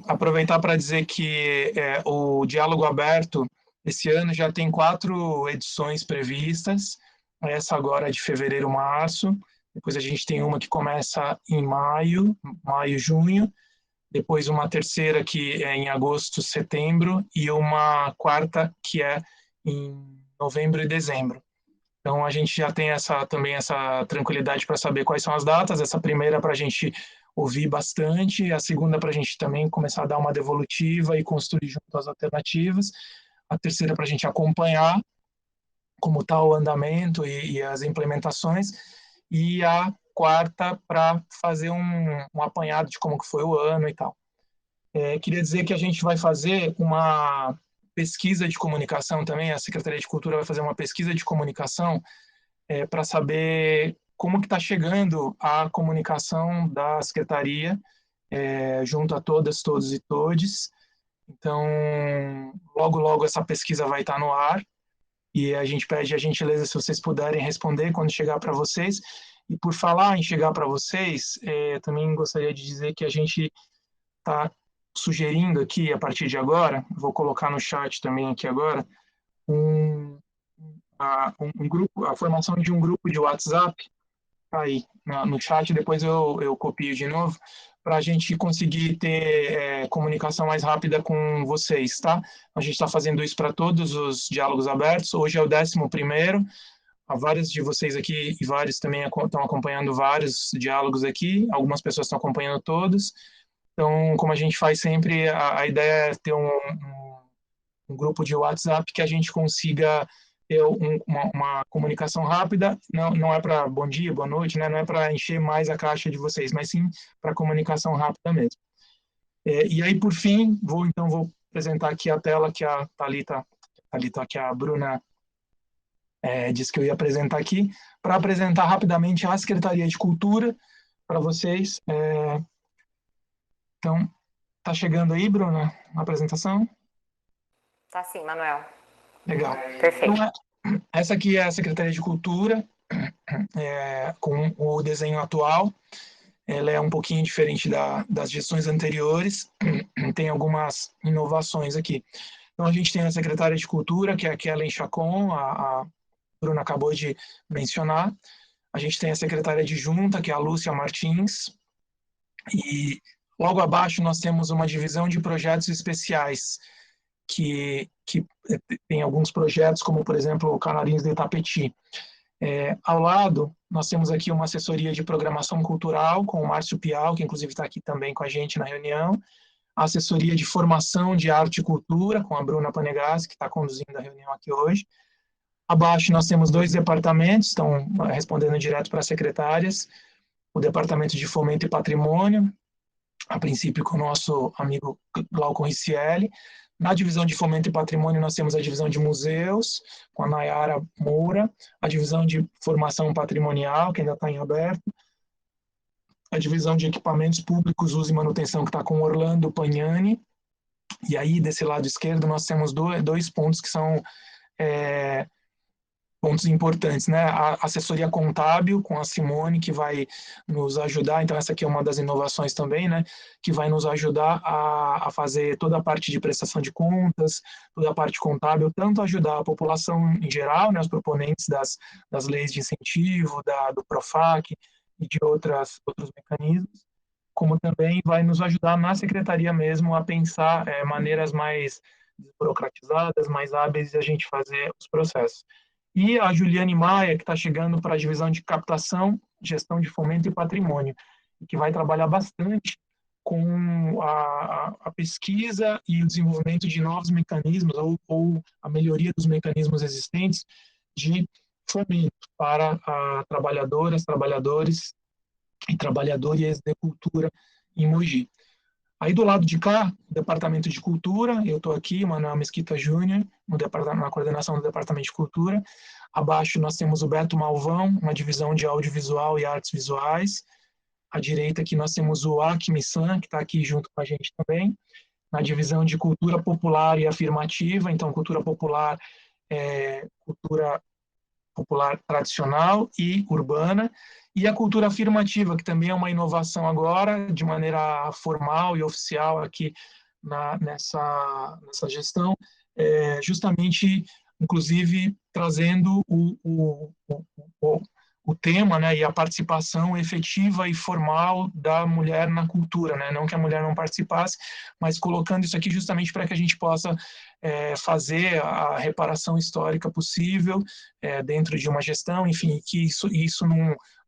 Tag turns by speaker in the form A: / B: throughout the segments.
A: Aproveitar para dizer que o Diálogo Aberto, esse ano, já tem 4 edições previstas, essa agora é de fevereiro, março, depois a gente tem uma que começa em maio, junho, depois uma terceira que é em agosto, setembro, e uma quarta que é em novembro e dezembro. Então, a gente já tem também essa tranquilidade para saber quais são as datas. Essa primeira para a gente ouvir bastante, a segunda para a gente também começar a dar uma devolutiva e construir junto as alternativas, a terceira para a gente acompanhar como está o andamento e as implementações, e a quarta para fazer um apanhado de como que foi o ano e tal. Queria dizer que a gente vai fazer uma pesquisa de comunicação também, a Secretaria de Cultura vai fazer uma pesquisa de comunicação para saber como que está chegando a comunicação da Secretaria junto a todas, todos e todes. Então, logo, logo essa pesquisa vai estar no ar e a gente pede a gentileza se vocês puderem responder quando chegar para vocês. E por falar em chegar para vocês, também gostaria de dizer que a gente está sugerindo aqui, a partir de agora, vou colocar no chat também aqui agora, a formação de um grupo de WhatsApp, tá aí no chat, depois eu copio de novo, para a gente conseguir ter comunicação mais rápida com vocês, tá? A gente está fazendo isso para todos os diálogos abertos, hoje é o 11º, há vários de vocês aqui e vários também estão acompanhando vários diálogos aqui, algumas pessoas estão acompanhando todos, então, como a gente faz sempre, a ideia é ter um grupo de WhatsApp que a gente consiga ter uma comunicação rápida, não é para bom dia, boa noite, né? Não é para encher mais a caixa de vocês, mas sim para comunicação rápida mesmo. E aí, por fim, vou apresentar aqui a tela que a Thalita, que a Bruna disse que eu ia apresentar aqui, para apresentar rapidamente a Secretaria de Cultura para vocês. Então, tá chegando aí, Bruna, a apresentação?
B: Tá sim, Manuel.
A: Legal.
B: Perfeito.
A: Então, essa aqui é a Secretaria de Cultura, com o desenho atual. Ela é um pouquinho diferente das gestões anteriores, tem algumas inovações aqui. Então, a gente tem a Secretária de Cultura, que é a Kellen Chacon, a Bruna acabou de mencionar. A gente tem a Secretária Adjunta, que é a Lúcia Martins. E logo abaixo nós temos uma divisão de projetos especiais, que tem alguns projetos, como, por exemplo, o Canarinhos de Itapetí. Ao lado, nós temos aqui uma assessoria de programação cultural com o Márcio Pial, que inclusive está aqui também com a gente na reunião, a assessoria de formação de arte e cultura, com a Bruna Panegassi, que está conduzindo a reunião aqui hoje. Abaixo nós temos 2 departamentos, estão respondendo direto para as secretárias, o Departamento de Fomento e Patrimônio, a princípio com o nosso amigo Glaucon Riccielli. Na divisão de Fomento e Patrimônio, nós temos a divisão de museus, com a Nayara Moura, a divisão de Formação Patrimonial, que ainda está em aberto, a divisão de Equipamentos Públicos, Uso e Manutenção, que está com Orlando Pagnani, e aí, desse lado esquerdo, nós temos 2 pontos que são pontos importantes, né? A assessoria contábil com a Simone, que vai nos ajudar, então essa aqui é uma das inovações também, né? Que vai nos ajudar a fazer toda a parte de prestação de contas, toda a parte contábil, tanto ajudar a população em geral, né? Os proponentes das leis de incentivo, do PROFAC e de outros mecanismos, como também vai nos ajudar na secretaria mesmo a pensar maneiras mais desburocratizadas, mais hábeis de a gente fazer os processos. E a Juliane Maia, que está chegando para a divisão de captação, gestão de fomento e patrimônio, que vai trabalhar bastante com a pesquisa e o desenvolvimento de novos mecanismos ou a melhoria dos mecanismos existentes de fomento para trabalhadoras, trabalhadores e trabalhadores de cultura em Mogi. Aí do lado de cá, Departamento de Cultura, eu estou aqui, Manuel Mesquita Júnior, na coordenação do Departamento de Cultura. Abaixo nós temos o Beto Malvão, uma divisão de audiovisual e artes visuais. À direita aqui nós temos o Akmi-san, que está aqui junto com a gente também, na divisão de Cultura Popular e Afirmativa. Então, cultura popular é cultura popular tradicional e urbana, e a cultura afirmativa, que também é uma inovação agora, de maneira formal e oficial aqui nessa gestão, justamente, inclusive, trazendo o tema, né, e a participação efetiva e formal da mulher na cultura, né? Não que a mulher não participasse, mas colocando isso aqui justamente para que a gente possa fazer a reparação histórica possível dentro de uma gestão, enfim, que isso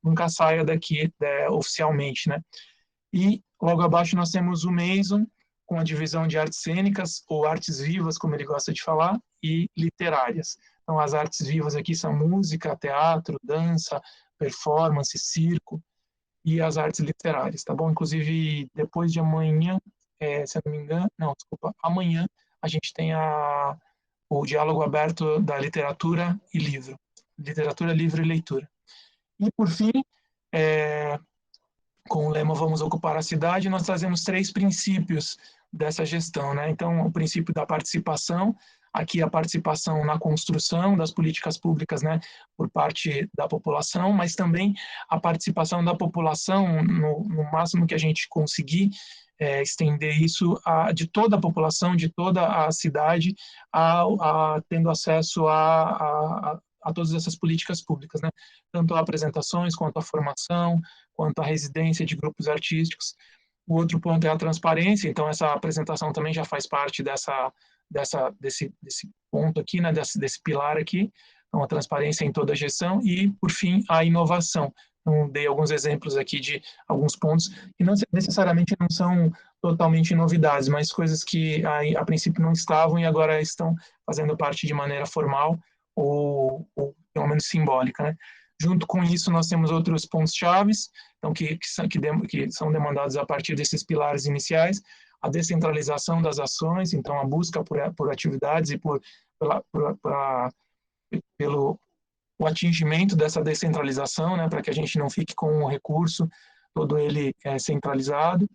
A: nunca saia daqui oficialmente, né? E logo abaixo nós temos o Mason, com a divisão de artes cênicas, ou artes vivas, como ele gosta de falar, e literárias. Então, as artes vivas aqui são música, teatro, dança, performance, circo, e as artes literárias, tá bom? Inclusive, depois de amanhã, se eu não me engano, não, desculpa, amanhã a gente tem o diálogo aberto da literatura e livro. Literatura, livro e leitura. E, por fim, com o lema Vamos Ocupar a Cidade, nós trazemos 3 princípios dessa gestão, né? Então, o princípio da participação, aqui a participação na construção das políticas públicas, né, por parte da população, mas também a participação da população, no máximo que a gente conseguir, estender isso de toda a população, de toda a cidade, tendo acesso a todas essas políticas públicas, né? Tanto a apresentações, quanto a formação, quanto à residência de grupos artísticos. O outro ponto é a transparência, então essa apresentação também já faz parte desse ponto aqui, né, desse pilar aqui, então a transparência em toda a gestão e, por fim, a inovação. Então, dei alguns exemplos aqui de alguns pontos que não necessariamente não são totalmente novidades, mas coisas que a princípio não estavam e agora estão fazendo parte de maneira formal ou pelo menos simbólica, né? Junto com isso, nós temos outros pontos chaves, então, que são demandados a partir desses pilares iniciais, a descentralização das ações, então, a busca por atividades e pelo o atingimento dessa descentralização, né, para que a gente não fique com o recurso todo ele centralizado.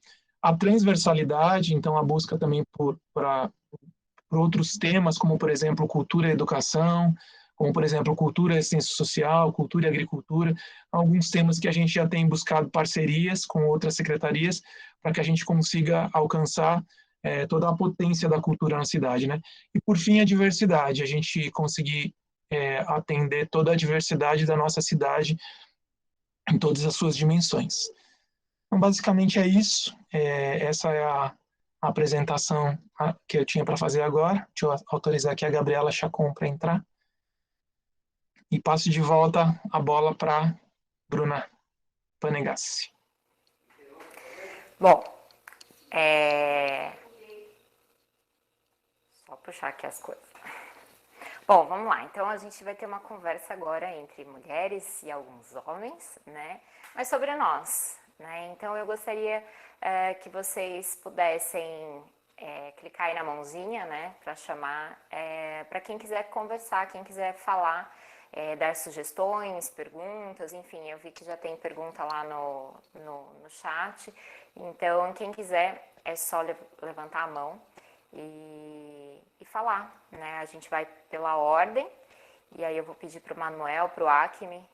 A: A transversalidade, então, a busca também por outros temas, como, por exemplo, cultura e educação, como, por exemplo, cultura e ciência social, cultura e agricultura, alguns temas que a gente já tem buscado parcerias com outras secretarias para que a gente consiga alcançar toda a potência da cultura na cidade, né? E, por fim, a diversidade, a gente conseguir atender toda a diversidade da nossa cidade em todas as suas dimensões. Então, basicamente é isso. Essa é a apresentação que eu tinha para fazer agora. Deixa eu autorizar aqui a Gabriela Chacon para entrar. E passo de volta a bola para Bruna Panegassi.
B: Bom, só puxar aqui as coisas. Bom, vamos lá. Então, a gente vai ter uma conversa agora entre mulheres e alguns homens, né? Mas sobre nós, né? Então, eu gostaria que vocês pudessem clicar aí na mãozinha, né? Para chamar, para quem quiser conversar, quem quiser falar, dar sugestões, perguntas, enfim, eu vi que já tem pergunta lá no chat. Então, quem quiser, é só levantar a mão e falar, né? A gente vai pela ordem, e aí eu vou pedir para o Manuel, para o Acme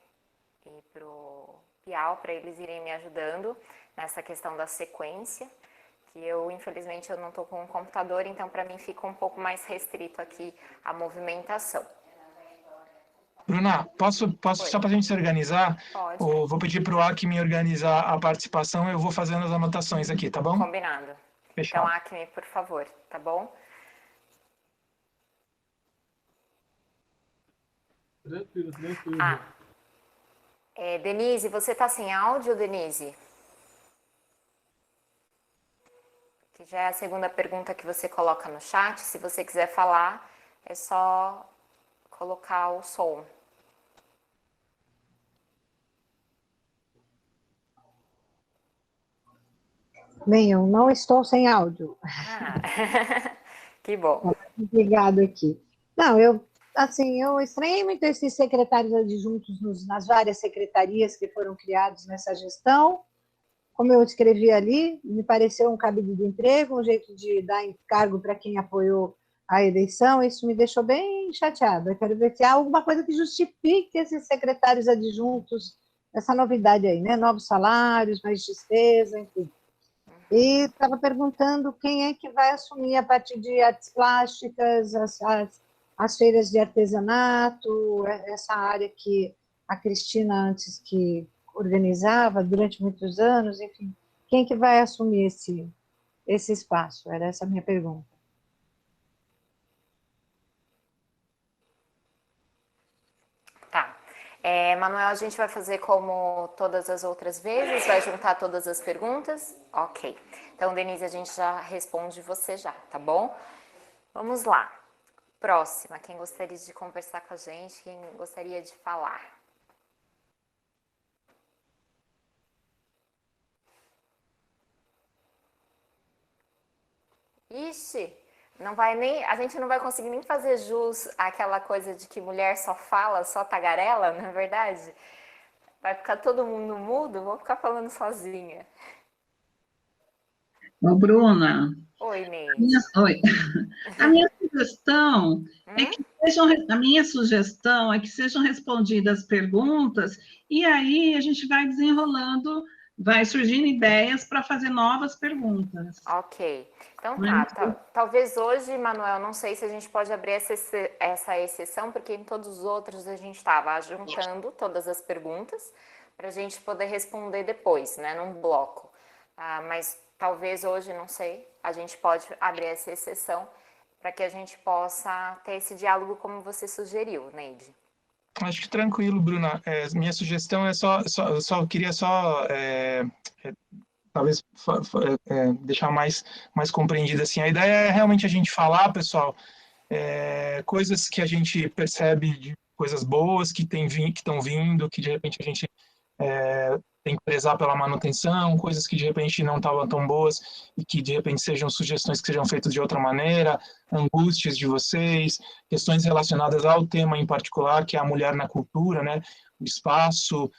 B: e para o Piau, para eles irem me ajudando nessa questão da sequência, que infelizmente, eu não estou com um computador, então para mim fica um pouco mais restrito aqui a movimentação.
A: Bruna, posso só para a gente se organizar?
B: Pode.
A: Vou pedir para o Acme organizar a participação, eu vou fazendo as anotações aqui, tá bom?
B: Combinado.
A: Fechado.
B: Então, Acme, por favor, tá bom?
C: Tranquilo.
B: Denise, você tá sem áudio, Denise? Que já é a segunda pergunta que você coloca no chat. Se você quiser falar, é só colocar o som.
D: Bem, eu não estou sem áudio.
B: Que bom.
D: Obrigado aqui. Não, eu estranhei muito esses secretários adjuntos nas várias secretarias que foram criados nessa gestão. Como eu escrevi ali, me pareceu um cabide de emprego, um jeito de dar encargo para quem apoiou a eleição, isso me deixou bem chateada. Eu quero ver se há alguma coisa que justifique esses secretários adjuntos, essa novidade aí, né? Novos salários, mais despesa, enfim. E estava perguntando quem é que vai assumir a partir de artes plásticas, as feiras de artesanato, essa área que a Cristina antes que organizava durante muitos anos, enfim, quem que vai assumir esse espaço? Era essa a minha pergunta.
B: Tá. Manuel, a gente vai fazer como todas as outras vezes, vai juntar todas as perguntas? Ok. Então, Denise, a gente já responde você já, tá bom? Vamos lá. Próxima, quem gostaria de conversar com a gente, quem gostaria de falar? Ixi, não vai nem, a gente não vai conseguir nem fazer jus àquela coisa de que mulher só fala, só tagarela, não é verdade? Vai ficar todo mundo mudo, vou ficar falando sozinha.
C: Ô, Bruna,
B: Oi, Neide.
C: oi. A minha sugestão é que sejam respondidas perguntas e aí a gente vai desenrolando, vai surgindo ideias para fazer novas perguntas.
B: Ok. Então tá. Talvez hoje, Manuel, não sei se a gente pode abrir essa exceção, porque em todos os outros a gente estava juntando todas as perguntas para a gente poder responder depois, né, num bloco. Mas talvez hoje, não sei, a gente pode abrir essa exceção para que a gente possa ter esse diálogo como você sugeriu, Neide.
A: Acho que tranquilo, Bruna. Minha sugestão é eu queria talvez deixar mais compreendida assim. A ideia é realmente a gente falar, pessoal, coisas que a gente percebe de coisas boas que estão vindo, que de repente a gente tem que prezar pela manutenção, coisas que de repente não estavam tão boas e que de repente sejam sugestões que sejam feitas de outra maneira, angústias de vocês, questões relacionadas ao tema em particular, que é a mulher na cultura, né? O espaço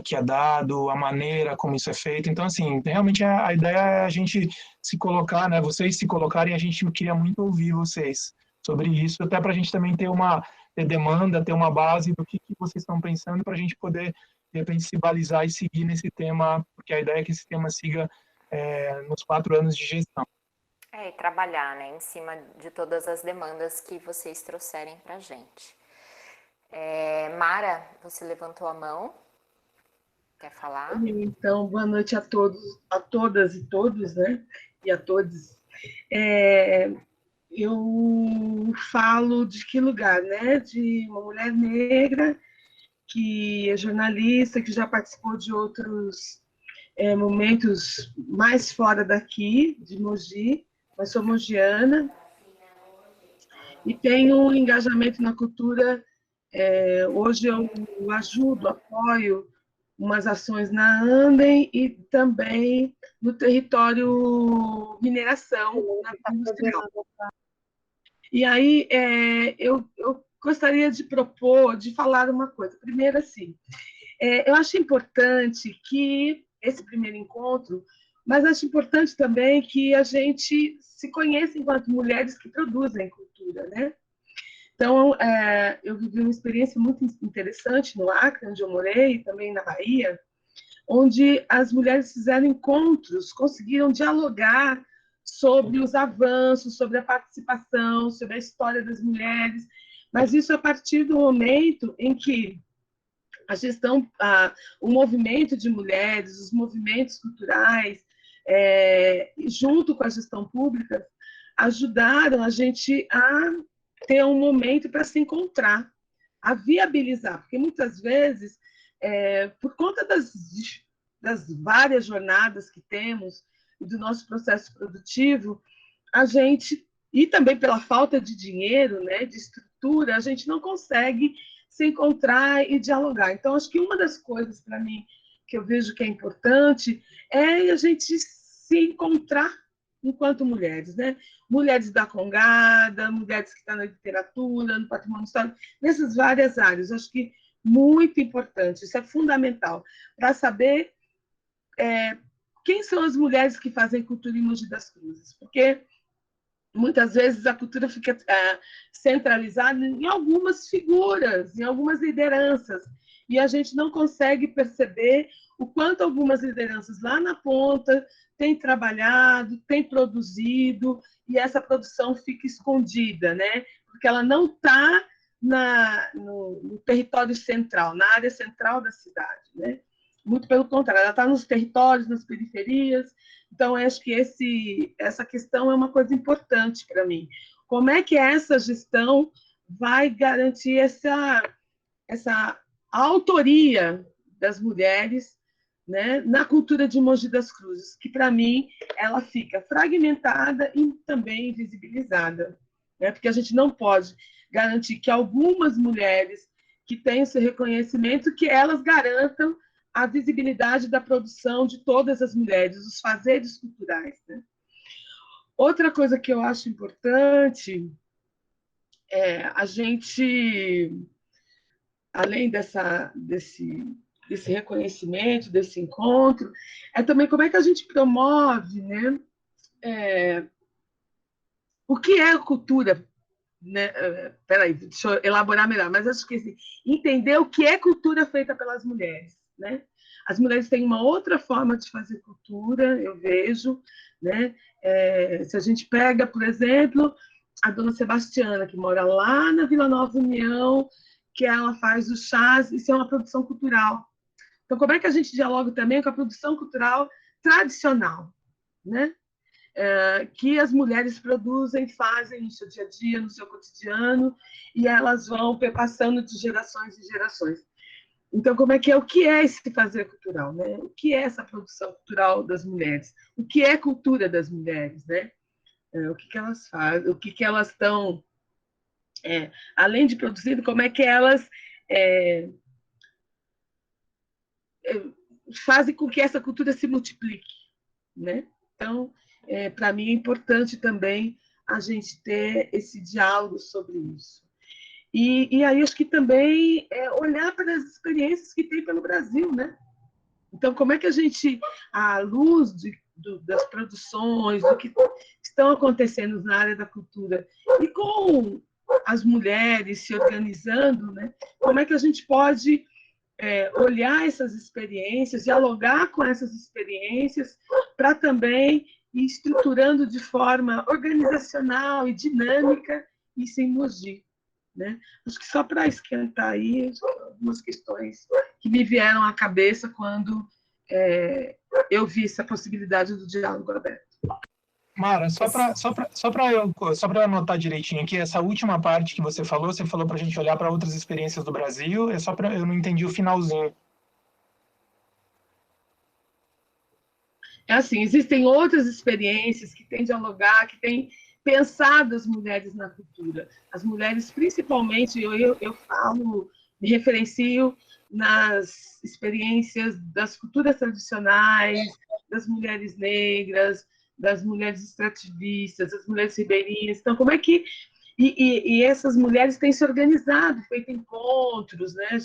A: que é dado, a maneira como isso é feito. Então, assim, realmente a ideia é a gente se colocar, né? Vocês se colocarem, a gente queria muito ouvir vocês sobre isso, até para a gente também ter demanda, ter uma base do que vocês estão pensando para a gente poder de repente se balizar e seguir nesse tema, porque a ideia é que esse tema siga nos 4 anos de gestão.
B: E trabalhar, né, em cima de todas as demandas que vocês trouxerem para a gente. Mara, você levantou a mão, quer falar?
E: Então, boa noite a todos, a todas e todos, né, e a todos. Eu falo de que lugar, né, de uma mulher negra que é jornalista, que já participou de outros momentos mais fora daqui, de Mogi, mas sou mogiana, e tenho um engajamento na cultura. Hoje eu ajudo, apoio umas ações na Andem e também no território mineração, na industrial. E aí eu gostaria de propor, de falar uma coisa. Primeiro, assim, eu acho importante que esse primeiro encontro, mas acho importante também que a gente se conheça enquanto mulheres que produzem cultura, né? Então, eu vivi uma experiência muito interessante no Acre, onde eu morei, e também na Bahia, onde as mulheres fizeram encontros, conseguiram dialogar sobre os avanços, sobre a participação, sobre a história das mulheres, mas isso a partir do momento em que a gestão, o movimento de mulheres, os movimentos culturais, junto com a gestão pública, ajudaram a gente a ter um momento para se encontrar, a viabilizar, porque muitas vezes, por conta das várias jornadas que temos e do nosso processo produtivo, a gente, e também pela falta de dinheiro, né, de estrutura, a gente não consegue se encontrar e dialogar. Então, acho que uma das coisas, para mim, que eu vejo que é importante é a gente se encontrar enquanto mulheres, né? Mulheres da Congada, mulheres que estão na literatura, no patrimônio histórico, nessas várias áreas. Acho que muito importante, isso é fundamental, para saber quem são as mulheres que fazem cultura em Mogi das Cruzes, porque muitas vezes a cultura fica centralizada em algumas figuras, em algumas lideranças, e a gente não consegue perceber o quanto algumas lideranças lá na ponta têm trabalhado, têm produzido, e essa produção fica escondida, né? Porque ela não está no território central, na área central da cidade, né? Muito pelo contrário, ela está nos territórios, nas periferias. Então, acho que essa questão é uma coisa importante para mim. Como é que essa gestão vai garantir essa autoria das mulheres, né, na cultura de Mogi das Cruzes, que, para mim, ela fica fragmentada e também invisibilizada, né? Porque a gente não pode garantir que algumas mulheres que têm esse reconhecimento, que elas garantam a visibilidade da produção de todas as mulheres, os fazeres culturais, né? Outra coisa que eu acho importante é a gente, além desse reconhecimento, desse encontro, é também como é que a gente promove, né? O que é cultura, né? Peraí, deixa eu elaborar melhor, mas acho que assim, entender o que é cultura feita pelas mulheres, né? As mulheres têm uma outra forma de fazer cultura, eu vejo, né? Se a gente pega, por exemplo, a dona Sebastiana, que mora lá na Vila Nova União, que ela faz os chás, isso é uma produção cultural. Então, como é que a gente dialoga também com a produção cultural tradicional, né? Que as mulheres produzem, fazem no seu dia a dia, no seu cotidiano, e elas vão perpassando de gerações em gerações. Então, como é que o que é esse fazer cultural, né? O que é essa produção cultural das mulheres? O que é cultura das mulheres, né? O que elas fazem? O que elas estão, além de produzir, como é que elas fazem com que essa cultura se multiplique, né? Então, para mim é importante também a gente ter esse diálogo sobre isso. E aí acho que também olhar para as experiências que tem pelo Brasil, né? Então, como é que a gente, à luz das produções, do que estão acontecendo na área da cultura, e com as mulheres se organizando, né? Como é que a gente pode olhar essas experiências, dialogar com essas experiências, para também ir estruturando de forma organizacional e dinâmica isso em Mogi, né? Acho que só para esquentar aí algumas questões que me vieram à cabeça quando eu vi essa possibilidade do diálogo aberto.
A: Mara, só para eu anotar direitinho aqui, essa última parte que você falou para a gente olhar para outras experiências do Brasil, eu não entendi o finalzinho.
E: É assim, existem outras experiências que têm dialogar, que têm pensado as mulheres na cultura. As mulheres, principalmente, eu falo, me referencio nas experiências das culturas tradicionais, das mulheres negras, das mulheres extrativistas, das mulheres ribeirinhas. Então, como é que... E essas mulheres têm se organizado, feito encontros, né?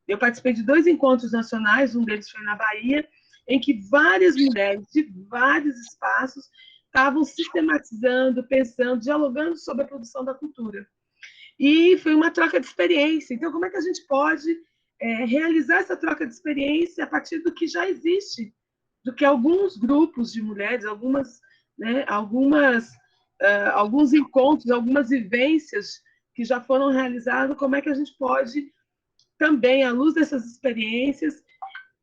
E: Eu participei de 2 encontros nacionais, um deles foi na Bahia, em que várias mulheres de vários espaços estavam sistematizando, pensando, dialogando sobre a produção da cultura. E foi uma troca de experiência. Então, como é que a gente pode realizar essa troca de experiência a partir do que já existe, do que alguns grupos de mulheres, alguns encontros, algumas vivências que já foram realizadas, como é que a gente pode também, à luz dessas experiências,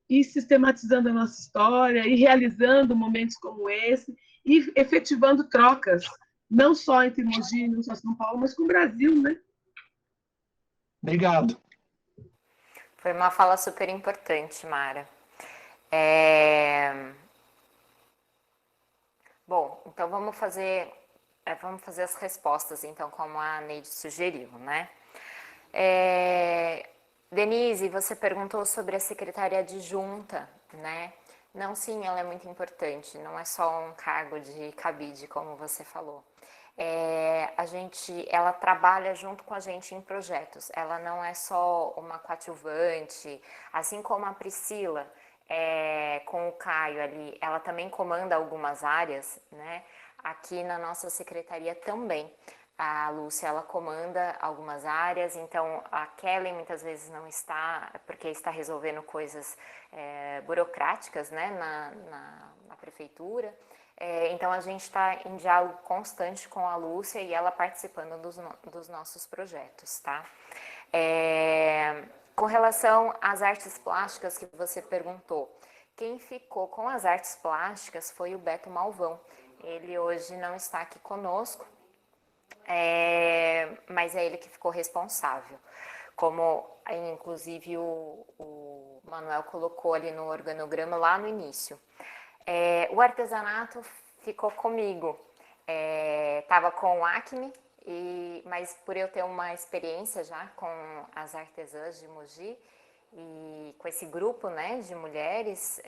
E: ir sistematizando a nossa história, e realizando momentos como esse, e efetivando trocas, não só entre Mogi, não só São Paulo, mas com o Brasil, né?
A: Obrigado.
B: Foi uma fala super importante, Mara. Bom, então vamos fazer as respostas, então, como a Neide sugeriu, né? Denise, você perguntou sobre a secretária adjunta, né? Não, sim, ela é muito importante, não é só um cargo de cabide, como você falou. Ela trabalha junto com a gente em projetos, ela não é só uma coadjuvante, assim como a Priscila, com o Caio ali, ela também comanda algumas áreas, né? Aqui na nossa secretaria também. A Lúcia, ela comanda algumas áreas, então a Kelly muitas vezes não está, porque está resolvendo coisas burocráticas, né, na prefeitura. Então a gente está em diálogo constante com a Lúcia e ela participando dos nossos projetos, tá? Com relação às artes plásticas que você perguntou, quem ficou com as artes plásticas foi o Beto Malvão. Ele hoje não está aqui conosco, mas é ele que ficou responsável. Como, inclusive, o Manuel colocou ali no organograma lá no início. O artesanato ficou comigo. Estava com o Acme, mas por eu ter uma experiência já com as artesãs de Mogi e com esse grupo, né, de mulheres,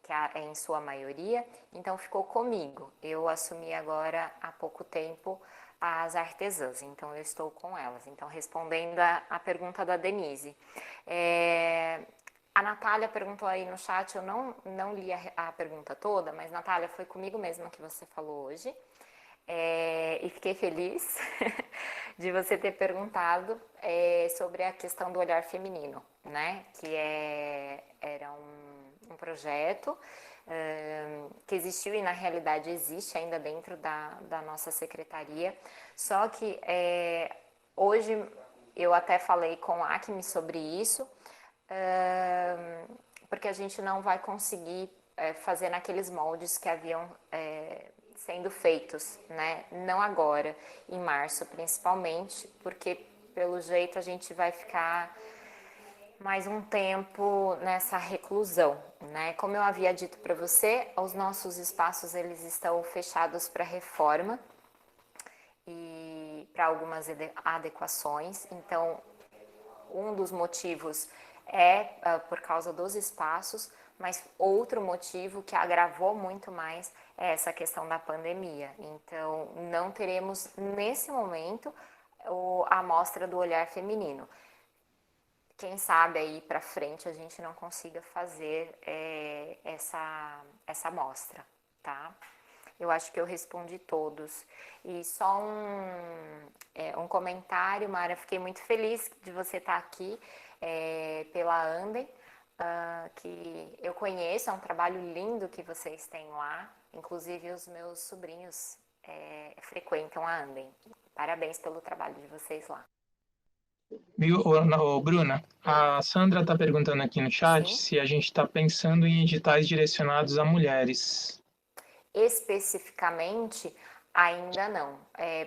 B: que é em sua maioria, então ficou comigo. Eu assumi agora há pouco tempo as artesãs, então eu estou com elas. Então, respondendo a pergunta da Denise. A Natália perguntou aí no chat, eu não li a pergunta toda, mas Natália, foi comigo mesma que você falou hoje. E fiquei feliz de você ter perguntado sobre a questão do olhar feminino, né? Que era um projeto que existiu e na realidade existe ainda dentro da nossa secretaria, só que hoje eu até falei com a Acme sobre isso, porque a gente não vai conseguir fazer naqueles moldes que haviam sendo feitos, né? Não agora, em março principalmente, porque pelo jeito a gente vai ficar mais um tempo nessa reclusão, né? Como eu havia dito para você, os nossos espaços eles estão fechados para reforma e para algumas adequações. Então, um dos motivos por causa dos espaços, mas outro motivo que agravou muito mais é essa questão da pandemia. Então, não teremos nesse momento a mostra do olhar feminino. Quem sabe aí para frente a gente não consiga fazer essa mostra, tá? Eu acho que eu respondi todos. E só um comentário, Mara, fiquei muito feliz de você estar aqui pela Andem, que eu conheço, é um trabalho lindo que vocês têm lá. Inclusive os meus sobrinhos frequentam a Andem. Parabéns pelo trabalho de vocês lá.
A: Bruna, a Sandra está perguntando aqui no chat
B: Sim.
A: se a gente está pensando em editais direcionados a mulheres.
B: Especificamente, ainda não,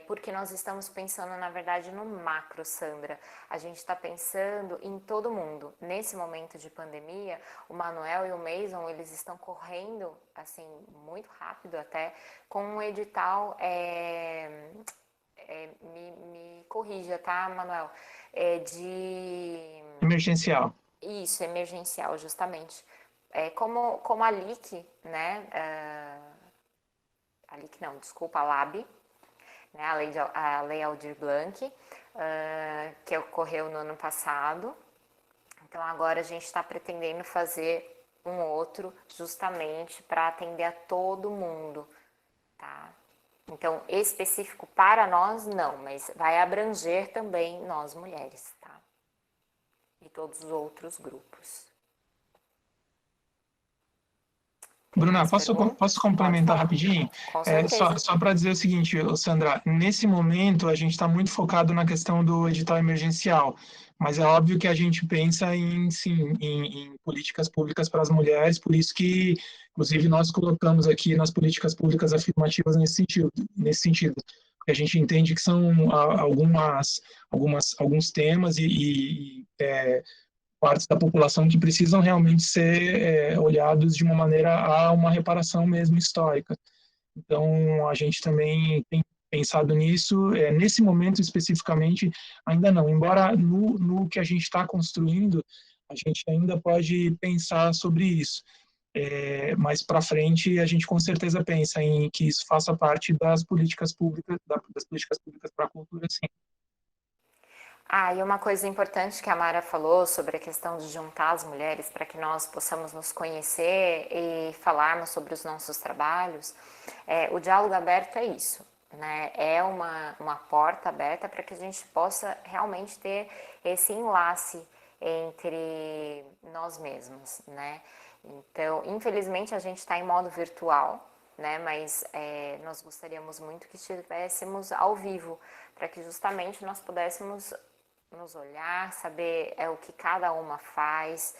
B: porque nós estamos pensando, na verdade, no macro, Sandra. A gente está pensando em todo mundo. Nesse momento de pandemia, o Manuel e o Mason, eles estão correndo, assim, muito rápido até, com um edital, me corrija, tá, Manuel?
A: Emergencial.
B: Isso, emergencial, justamente. Como a LIC, né? A LIC não, desculpa, a LAB, né, a Lei Aldir Blanc, que ocorreu no ano passado. Então, agora a gente está pretendendo fazer um outro justamente para atender a todo mundo, tá? Então, específico para nós, não, mas vai abranger também nós mulheres, tá? E todos os outros grupos.
A: Bruna, posso complementar rapidinho?
B: Com certeza.
A: Só para dizer o seguinte, Sandra, nesse momento a gente está muito focado na questão do edital emergencial, mas é óbvio que a gente pensa em políticas públicas para as mulheres, por isso que, inclusive, nós colocamos aqui nas políticas públicas afirmativas nesse sentido, porque a gente entende que são alguns temas e partes da população que precisam realmente ser olhados de uma maneira a uma reparação mesmo histórica. Então, a gente também tem pensado nisso, nesse momento especificamente, ainda não, embora no que a gente está construindo, a gente ainda pode pensar sobre isso. Mais para frente, a gente com certeza pensa em que isso faça parte das políticas públicas para a cultura, sim.
B: E uma coisa importante que a Mara falou sobre a questão de juntar as mulheres para que nós possamos nos conhecer e falarmos sobre os nossos trabalhos, o diálogo aberto é isso, né? É uma porta aberta para que a gente possa realmente ter esse enlace entre nós mesmos, né? Então, infelizmente, a gente está em modo virtual, né? Mas nós gostaríamos muito que estivéssemos ao vivo, para que justamente nós pudéssemos nos olhar, saber o que cada uma faz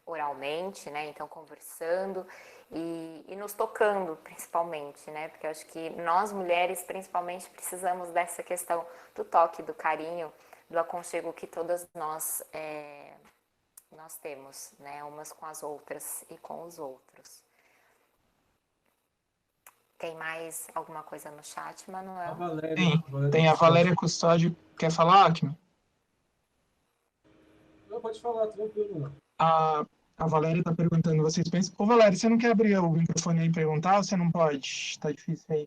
B: oralmente, né? Então, conversando e nos tocando, principalmente, né? Porque eu acho que nós, mulheres, principalmente, precisamos dessa questão do toque, do carinho, do aconchego que todas nós temos, né? Umas com as outras e com os outros. Tem mais alguma coisa no chat, Manuel?
F: A Valéria,
A: Tem a Valéria Custódio. Quer falar, Acme?
F: Não, pode falar, tranquilo.
A: A Valéria está perguntando, vocês pensam... Ô, Valéria, você não quer abrir o microfone aí e perguntar ou você não pode? Tá difícil aí.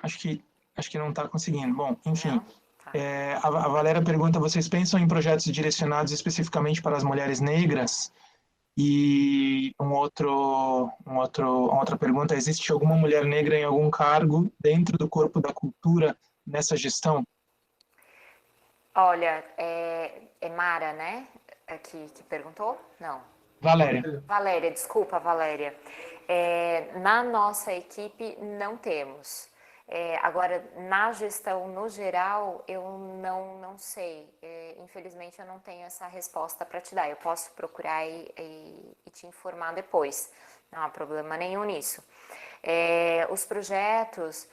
A: Acho que não está conseguindo. Bom, enfim.
B: Tá.
A: A Valéria pergunta, vocês pensam em projetos direcionados especificamente para as mulheres negras? E uma outra pergunta, existe alguma mulher negra em algum cargo dentro do corpo da cultura nessa gestão?
B: Olha, é Mara, né? Que perguntou? Não.
A: Valéria.
B: Valéria, desculpa, Valéria. Na nossa equipe não temos. Agora, na gestão no geral, eu não sei. Infelizmente, eu não tenho essa resposta para te dar. Eu posso procurar e te informar depois. Não há problema nenhum nisso. Os projetos,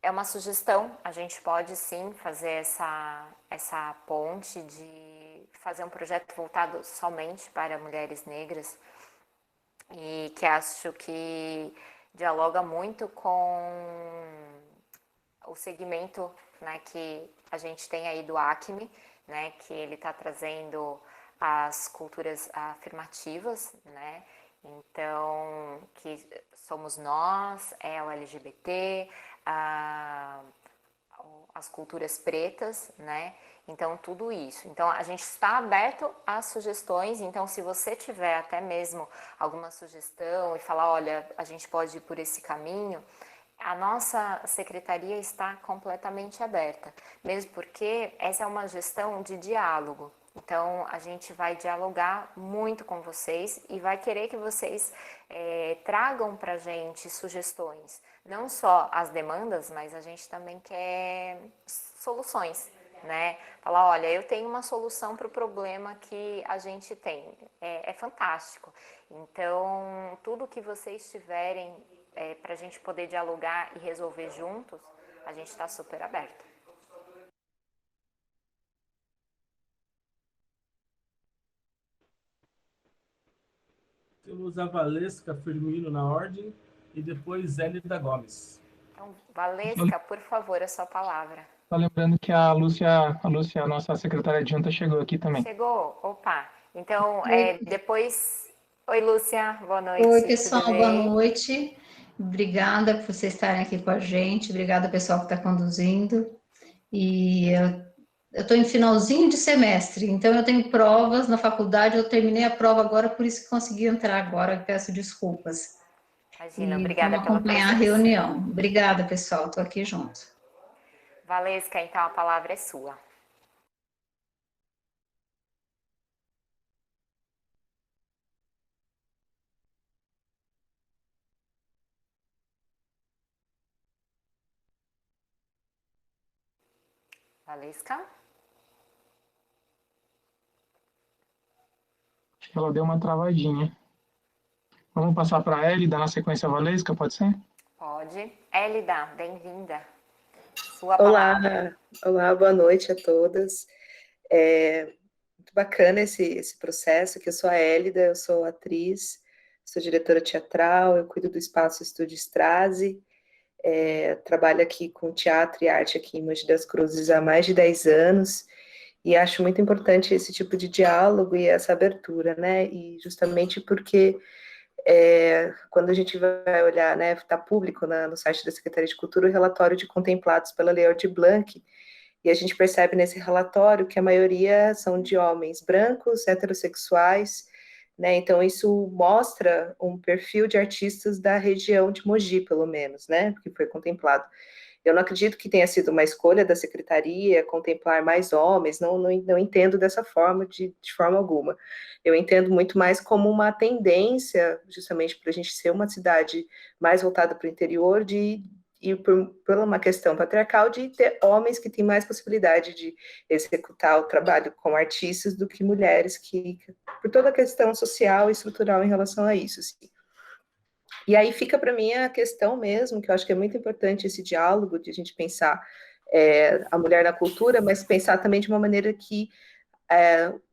B: é uma sugestão. A gente pode, sim, fazer essa ponte de fazer um projeto voltado somente para mulheres negras e que acho que dialoga muito com o segmento, né, que a gente tem aí do Acme, né, que ele está trazendo as culturas afirmativas, né, então, que somos nós, o LGBT, as culturas pretas, né, então tudo isso. Então, a gente está aberto às sugestões, então se você tiver até mesmo alguma sugestão e falar, olha, a gente pode ir por esse caminho, a nossa secretaria está completamente aberta, mesmo porque essa é uma gestão de diálogo. Então, a gente vai dialogar muito com vocês e vai querer que vocês tragam para a gente sugestões. Não só as demandas, mas a gente também quer soluções, né? Falar, olha, eu tenho uma solução para o problema que a gente tem. É fantástico. Então, tudo que vocês tiverem para a gente poder dialogar e resolver juntos, a gente está super aberto.
F: Temos a Valesca Firmino na ordem e depois Zélida Gomes.
B: Então, Valesca, por favor, a sua palavra.
A: Só lembrando que a Lúcia, a nossa secretária adjunta, chegou aqui também.
B: Chegou? Opa! Então, depois... Oi, Lúcia, boa noite.
G: Oi, pessoal, boa noite. Obrigada por vocês estarem aqui com a gente. Obrigada, pessoal, que está conduzindo. E eu estou em finalzinho de semestre, então eu tenho provas na faculdade, eu terminei a prova agora, por isso que consegui entrar agora, peço desculpas.
B: Imagina, obrigada
G: pela presença. Vamos acompanhar a reunião. Obrigada, pessoal, estou aqui junto.
B: Valesca, então a palavra é sua. Valesca?
A: Acho que ela deu uma travadinha. Vamos passar para a Elida na sequência Valesca, pode ser?
B: Pode. Elida, bem-vinda. Sua palavra.
H: Olá, boa noite a todas. Muito bacana esse processo, que eu sou a Elida, eu sou atriz, sou diretora teatral, eu cuido do Espaço Estúdio Strazi, trabalho aqui com teatro e arte aqui em Mogi das Cruzes há mais de 10 anos, e acho muito importante esse tipo de diálogo e essa abertura, né, e justamente porque quando a gente vai olhar, né, está público no site da Secretaria de Cultura o relatório de contemplados pela Lei Aldir Blanc, e a gente percebe nesse relatório que a maioria são de homens brancos, heterossexuais, né, então isso mostra um perfil de artistas da região de Mogi, pelo menos, né, que foi contemplado. Eu não acredito que tenha sido uma escolha da secretaria contemplar mais homens, não entendo dessa forma, de forma alguma. Eu entendo muito mais como uma tendência, justamente para a gente ser uma cidade mais voltada para o interior, e por uma questão patriarcal, de ter homens que têm mais possibilidade de executar o trabalho como artistas do que mulheres, por toda a questão social e estrutural em relação a isso, assim. E aí fica para mim a questão mesmo, que eu acho que é muito importante esse diálogo, de a gente pensar a mulher na cultura, mas pensar também de uma maneira que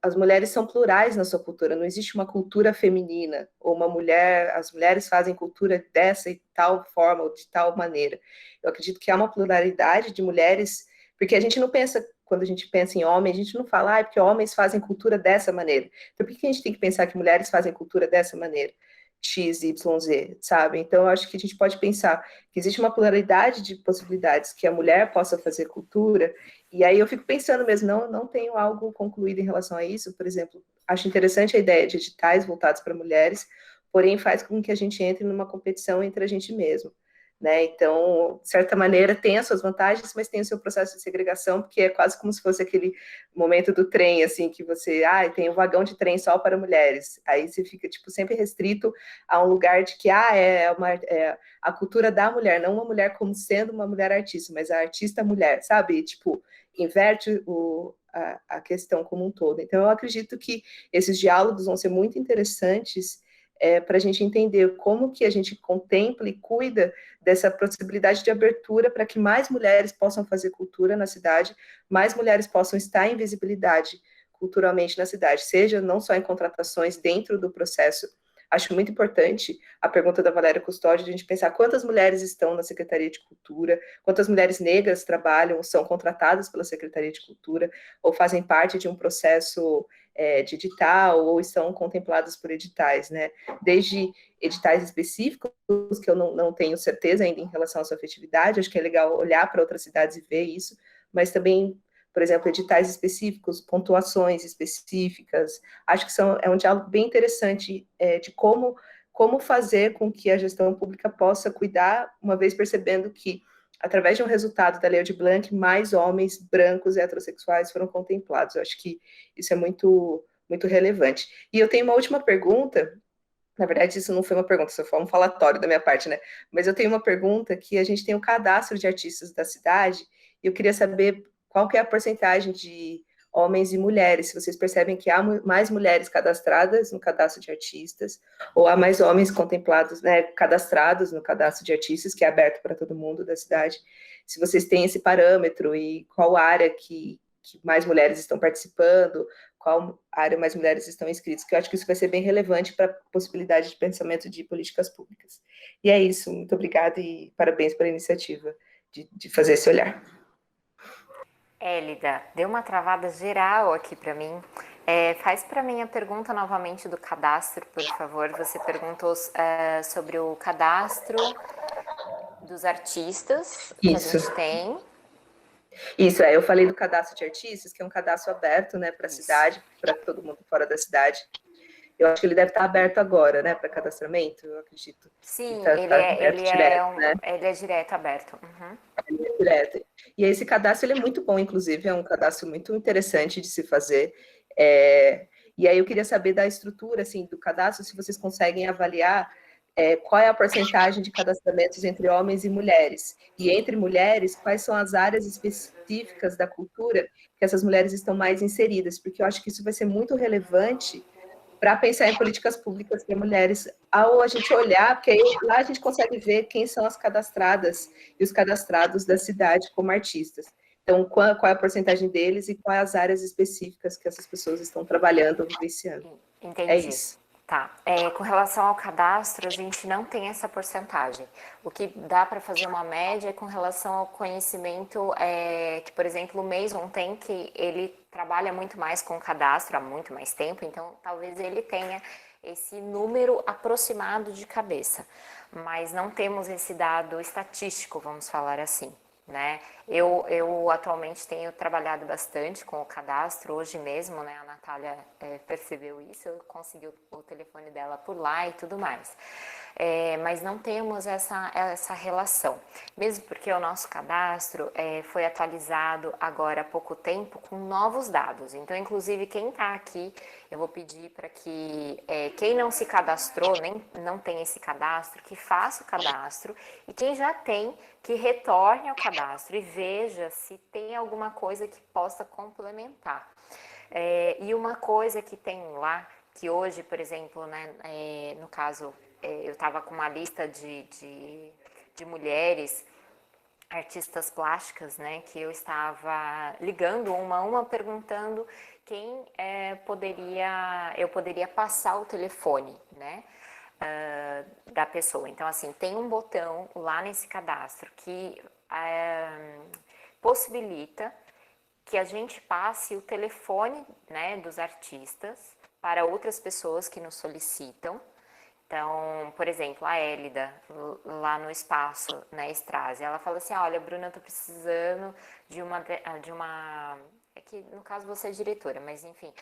H: as mulheres são plurais na sua cultura, não existe uma cultura feminina, ou as mulheres fazem cultura dessa e tal forma, ou de tal maneira. Eu acredito que há uma pluralidade de mulheres, porque a gente não pensa, quando a gente pensa em homem, a gente não fala, porque homens fazem cultura dessa maneira. Então, por que a gente tem que pensar que mulheres fazem cultura dessa maneira? X, Y, Z, sabe? Então, eu acho que a gente pode pensar que existe uma pluralidade de possibilidades que a mulher possa fazer cultura, e aí eu fico pensando mesmo, não tenho algo concluído em relação a isso. Por exemplo, acho interessante a ideia de editais voltados para mulheres, porém faz com que a gente entre numa competição entre a gente mesmo, né? Então, de certa maneira, tem as suas vantagens, mas tem o seu processo de segregação, porque é quase como se fosse aquele momento do trem, assim, que você, tem um vagão de trem só para mulheres, aí você fica, tipo, sempre restrito a um lugar de que, a cultura da mulher, não uma mulher como sendo uma mulher artista, mas a artista mulher, sabe? Tipo, inverte a questão como um todo. Então, eu acredito que esses diálogos vão ser muito interessantes para a gente entender como que a gente contempla e cuida dessa possibilidade de abertura para que mais mulheres possam fazer cultura na cidade, mais mulheres possam estar em visibilidade culturalmente na cidade, seja não só em contratações dentro do processo. Acho muito importante a pergunta da Valéria Custódio, de a gente pensar quantas mulheres estão na Secretaria de Cultura, quantas mulheres negras trabalham, são contratadas pela Secretaria de Cultura, ou fazem parte de um processo de edital, ou estão contempladas por editais, né? Desde editais específicos, que eu não tenho certeza ainda em relação à sua efetividade, acho que é legal olhar para outras cidades e ver isso, mas também, por exemplo, editais específicos, pontuações específicas. Acho que é um diálogo bem interessante de como fazer com que a gestão pública possa cuidar, uma vez percebendo que, através de um resultado da Lei Aldir Blanc, mais homens brancos e heterossexuais foram contemplados. Eu acho que isso é muito, muito relevante. E eu tenho uma última pergunta. Na verdade, isso não foi uma pergunta, isso foi um falatório da minha parte, né? Mas eu tenho uma pergunta que a gente tem o cadastro de artistas da cidade, e eu queria saber qual que é a porcentagem de homens e mulheres, se vocês percebem que há mais mulheres cadastradas no cadastro de artistas, ou há mais homens contemplados, né, cadastrados no cadastro de artistas, que é aberto para todo mundo da cidade, se vocês têm esse parâmetro, e qual área que mais mulheres estão participando, qual área mais mulheres estão inscritas, que eu acho que isso vai ser bem relevante para a possibilidade de pensamento de políticas públicas. E é isso, muito obrigada e parabéns pela iniciativa de fazer esse olhar.
B: Élida, deu uma travada geral aqui para mim. Faz para mim a pergunta novamente do cadastro, por favor. Você perguntou sobre o cadastro dos artistas que a gente tem.
H: Isso, eu falei do cadastro de artistas, que é um cadastro aberto, né, para a cidade, para todo mundo fora da cidade. Eu acho que ele deve estar aberto agora, né, para cadastramento, eu acredito.
B: Sim,
H: ele
B: é direto, aberto. Uhum.
H: Ele é direto. E esse cadastro, ele é muito bom, inclusive, é um cadastro muito interessante de se fazer. E aí eu queria saber da estrutura, assim, do cadastro, se vocês conseguem avaliar qual é a porcentagem de cadastramentos entre homens e mulheres. E entre mulheres, quais são as áreas específicas da cultura que essas mulheres estão mais inseridas, porque eu acho que isso vai ser muito relevante para pensar em políticas públicas para mulheres, ao a gente olhar, porque aí lá a gente consegue ver quem são as cadastradas e os cadastrados da cidade como artistas. Então, qual é a porcentagem deles e quais as áreas específicas que essas pessoas estão trabalhando ou vivenciando.
B: Entendi.
H: É isso.
B: Tá. Com relação ao cadastro, a gente não tem essa porcentagem. O que dá para fazer uma média é com relação ao conhecimento, que, por exemplo, o Mason tem, que ele trabalha muito mais com o cadastro há muito mais tempo, então talvez ele tenha esse número aproximado de cabeça. Mas não temos esse dado estatístico, vamos falar assim. Né? Eu atualmente tenho trabalhado bastante com o cadastro, hoje mesmo, né, a Natália percebeu isso, eu consegui o telefone dela por lá e tudo mais. Mas não temos essa relação, mesmo porque o nosso cadastro foi atualizado agora há pouco tempo com novos dados. Então, inclusive, quem está aqui, eu vou pedir para que quem não se cadastrou, nem não tem esse cadastro, que faça o cadastro, e quem já tem, que retorne ao cadastro e veja se tem alguma coisa que possa complementar. E uma coisa que tem lá, que hoje, por exemplo, né, no caso, eu estava com uma lista de mulheres artistas plásticas, né, que eu estava ligando uma a uma, perguntando quem eu poderia passar o telefone, né, da pessoa. Então, assim, tem um botão lá nesse cadastro que possibilita que a gente passe o telefone, né, dos artistas para outras pessoas que nos solicitam. Então, por exemplo, a Hélida, lá no espaço, na Estrase, ela fala assim, olha, Bruna, eu tô precisando de uma... É que, no caso, você é diretora, mas, enfim,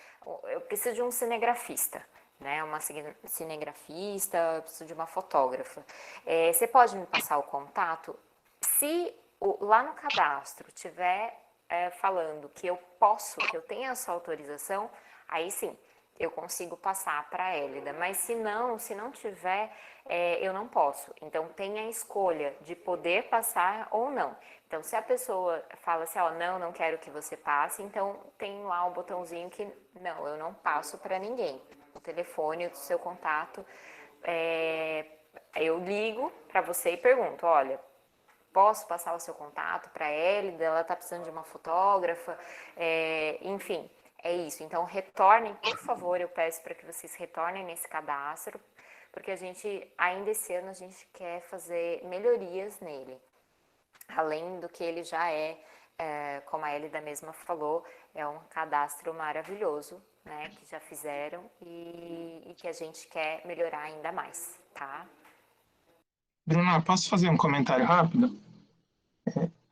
B: eu preciso de um cinegrafista, né? Uma cinegrafista, eu preciso de uma fotógrafa. Você pode me passar o contato? Se lá no cadastro tiver falando que eu posso, que eu tenho essa autorização, aí sim, eu consigo passar para a Hélida, mas se não tiver, eu não posso. Então, tem a escolha de poder passar ou não. Então, se a pessoa fala assim, não quero que você passe, então tem lá o botãozinho que, não, eu não passo para ninguém. O telefone, o seu contato, eu ligo para você e pergunto, olha, posso passar o seu contato para a Hélida, ela está precisando de uma fotógrafa, enfim... É isso, então retornem, por favor, eu peço para que vocês retornem nesse cadastro, porque ainda esse ano, a gente quer fazer melhorias nele, além do que ele já como a Hélida mesma falou, é um cadastro maravilhoso, né, que já fizeram e que a gente quer melhorar ainda mais, tá?
A: Bruna, posso fazer um comentário rápido?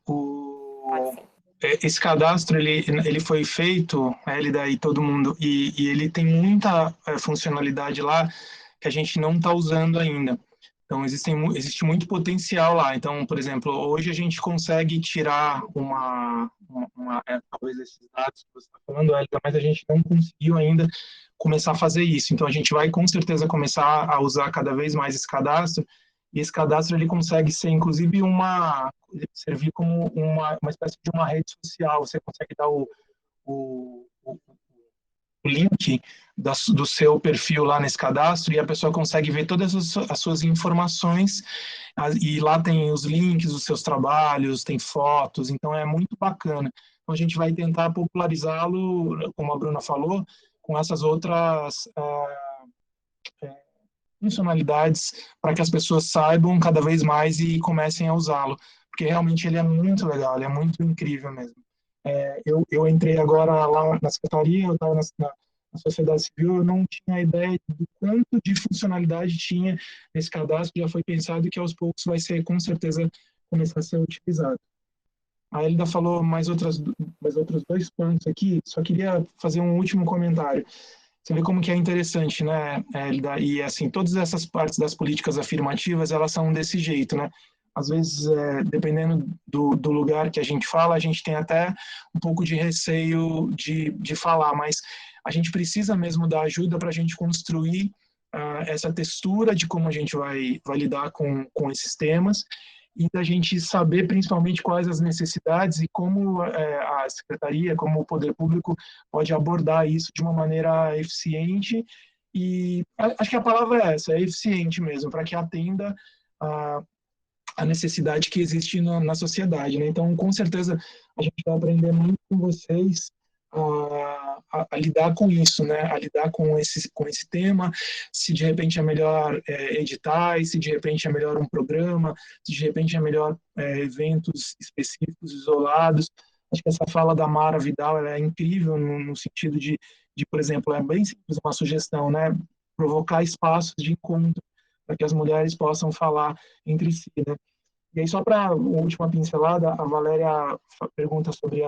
B: Pode sim.
A: Esse cadastro, ele foi feito, ele daí todo mundo, e ele tem muita funcionalidade lá que a gente não está usando ainda. Então, existe muito potencial lá. Então, por exemplo, hoje a gente consegue tirar talvez esses dados que você está falando, Hélida, mas a gente não conseguiu ainda começar a fazer isso. Então, a gente vai, com certeza, começar a usar cada vez mais esse cadastro, e esse cadastro ele consegue ser, inclusive, servir como uma espécie de uma rede social. Você consegue dar o link do seu perfil lá nesse cadastro e a pessoa consegue ver todas as suas informações e lá tem os links dos seus trabalhos, tem fotos, então é muito bacana. Então a gente vai tentar popularizá-lo, como a Bruna falou, com essas outras funcionalidades para que as pessoas saibam cada vez mais e comecem a usá-lo, porque realmente ele é muito legal, ele é muito incrível mesmo. Eu entrei agora lá na secretaria, eu estava na sociedade civil, eu não tinha ideia do quanto de funcionalidade tinha nesse cadastro, já foi pensado que aos poucos vai ser, com certeza, começar a ser utilizado. A Elida falou mais outros 2 pontos aqui, só queria fazer um último comentário. Você vê como que é interessante, né, Elida? E, assim, todas essas partes das políticas afirmativas, elas são desse jeito, né? Às vezes, dependendo do lugar que a gente fala, a gente tem até um pouco de receio de falar, mas a gente precisa mesmo da ajuda para a gente construir essa textura de como a gente vai lidar com esses temas e da gente saber principalmente quais as necessidades e como a secretaria, como o poder público pode abordar isso de uma maneira eficiente e acho que a palavra é essa, é eficiente mesmo, para que atenda a necessidade que existe na sociedade, né? Então, com certeza, a gente vai aprender muito com vocês a lidar com isso, né? A lidar com esse tema, se de repente é melhor editais, se de repente é melhor um programa, se de repente é melhor eventos específicos, isolados. Acho que essa fala da Mara Vidal ela é incrível no sentido por exemplo, é bem simples uma sugestão, né? Provocar espaços de encontro para que as mulheres possam falar entre si, né? E aí, só para uma última pincelada, a Valéria pergunta sobre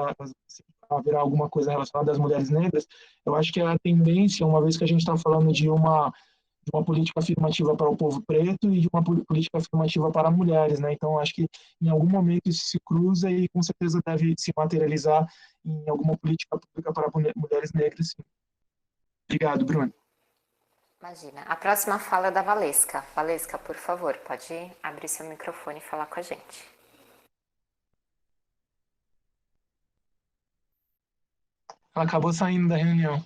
A: se haverá alguma coisa relacionada às mulheres negras. Eu acho que a tendência, uma vez que a gente está falando de uma política afirmativa para o povo preto e de uma política afirmativa para mulheres, né? Então, acho que em algum momento isso se cruza e com certeza deve se materializar em alguma política pública para mulheres negras. Sim. Obrigado, Bruno.
B: Imagina. A próxima fala é da Valesca. Valesca, por favor, pode abrir seu microfone e falar com a gente.
A: Ela acabou saindo da reunião.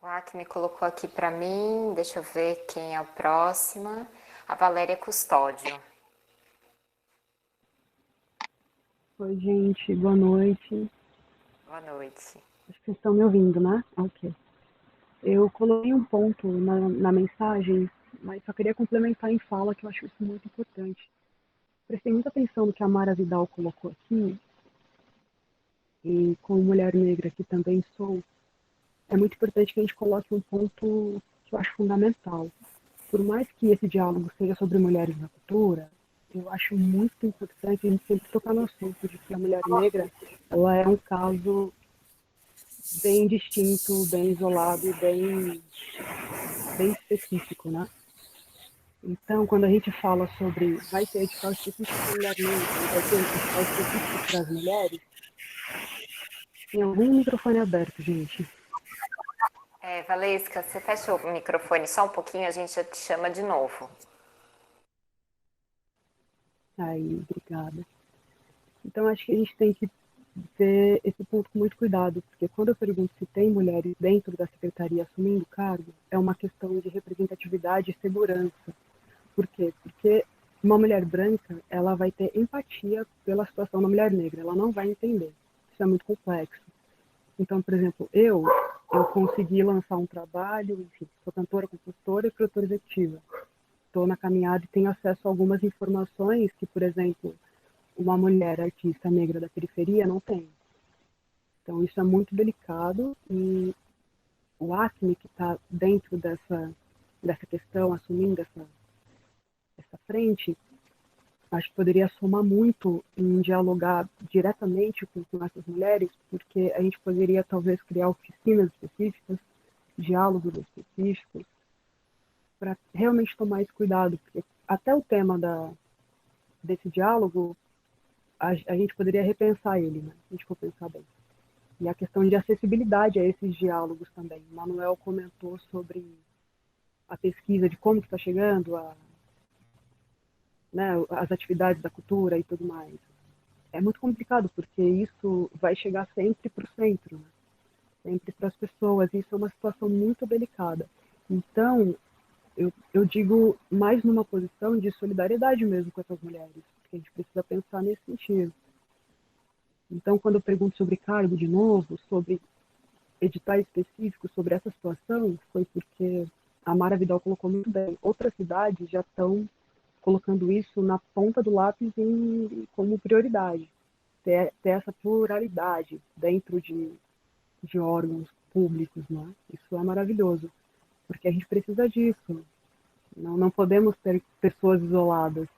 B: O Acme colocou aqui para mim, deixa eu ver quem é a próxima. A Valéria Custódio.
I: Oi, gente, boa noite.
B: Boa noite.
I: Acho que vocês estão me ouvindo, né? Ok. Eu coloquei um ponto na mensagem, mas só queria complementar em fala que eu acho isso muito importante. Prestei muita atenção no que a Mara Vidal colocou aqui, e como mulher negra que também sou, é muito importante que a gente coloque um ponto que eu acho fundamental. Por mais que esse diálogo seja sobre mulheres na cultura, eu acho muito importante a gente sempre tocar no assunto de que a mulher negra ela é um caso bem distinto, bem isolado e bem específico, né? Então, quando a gente fala sobre vai ter edital específico para mulher negra, vai ter edital específico para as mulheres, tem algum microfone aberto, gente?
B: Valesca, você fecha o microfone só um pouquinho, a gente já te chama de novo.
I: Aí, obrigada. Então, acho que a gente tem que ver esse ponto com muito cuidado, porque quando eu pergunto se tem mulheres dentro da secretaria assumindo cargo, é uma questão de representatividade e segurança. Por quê? Porque uma mulher branca, ela vai ter empatia pela situação da mulher negra, ela não vai entender. Isso é muito complexo. Então, por exemplo, eu consegui lançar um trabalho, enfim, sou cantora, compositora e produtora executiva. Estou na caminhada e tenho acesso a algumas informações que, por exemplo, uma mulher artista negra da periferia não tem. Então, isso é muito delicado e o Acme, que está dentro dessa questão, assumindo essa frente, acho que poderia somar muito em dialogar diretamente com essas mulheres, porque a gente poderia talvez criar oficinas específicas, diálogos específicos, para realmente tomar esse cuidado, porque até o tema desse diálogo, a gente poderia repensar ele, né? Se a gente for pensar bem. E a questão de acessibilidade a esses diálogos também. O Manuel comentou sobre a pesquisa de como que está chegando as atividades da cultura e tudo mais. É muito complicado, porque isso vai chegar sempre para o centro, né? Sempre para as pessoas. Isso é uma situação muito delicada. Então, eu digo mais numa posição de solidariedade mesmo com essas mulheres, porque a gente precisa pensar nesse sentido. Então, quando eu pergunto sobre cargo de novo, sobre editais específicos, sobre essa situação, foi porque a Mara Vidal colocou muito bem. Outras cidades já estão colocando isso na ponta do lápis como prioridade. Ter essa pluralidade dentro de órgãos públicos, né? Isso é maravilhoso, porque a gente precisa disso. Não podemos ter pessoas isoladas,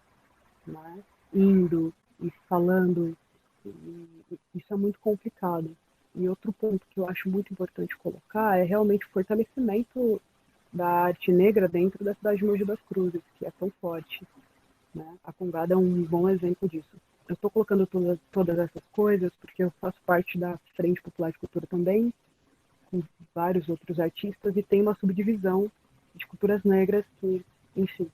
I: né? Indo e falando. Isso é muito complicado. E outro ponto que eu acho muito importante colocar é realmente o fortalecimento da arte negra dentro da cidade de Mogi das Cruzes, que é tão forte, né? A Congada é um bom exemplo disso. Eu estou colocando todas essas coisas porque eu faço parte da Frente Popular de Cultura também, com vários outros artistas, e tem uma subdivisão de culturas negras que, enfim,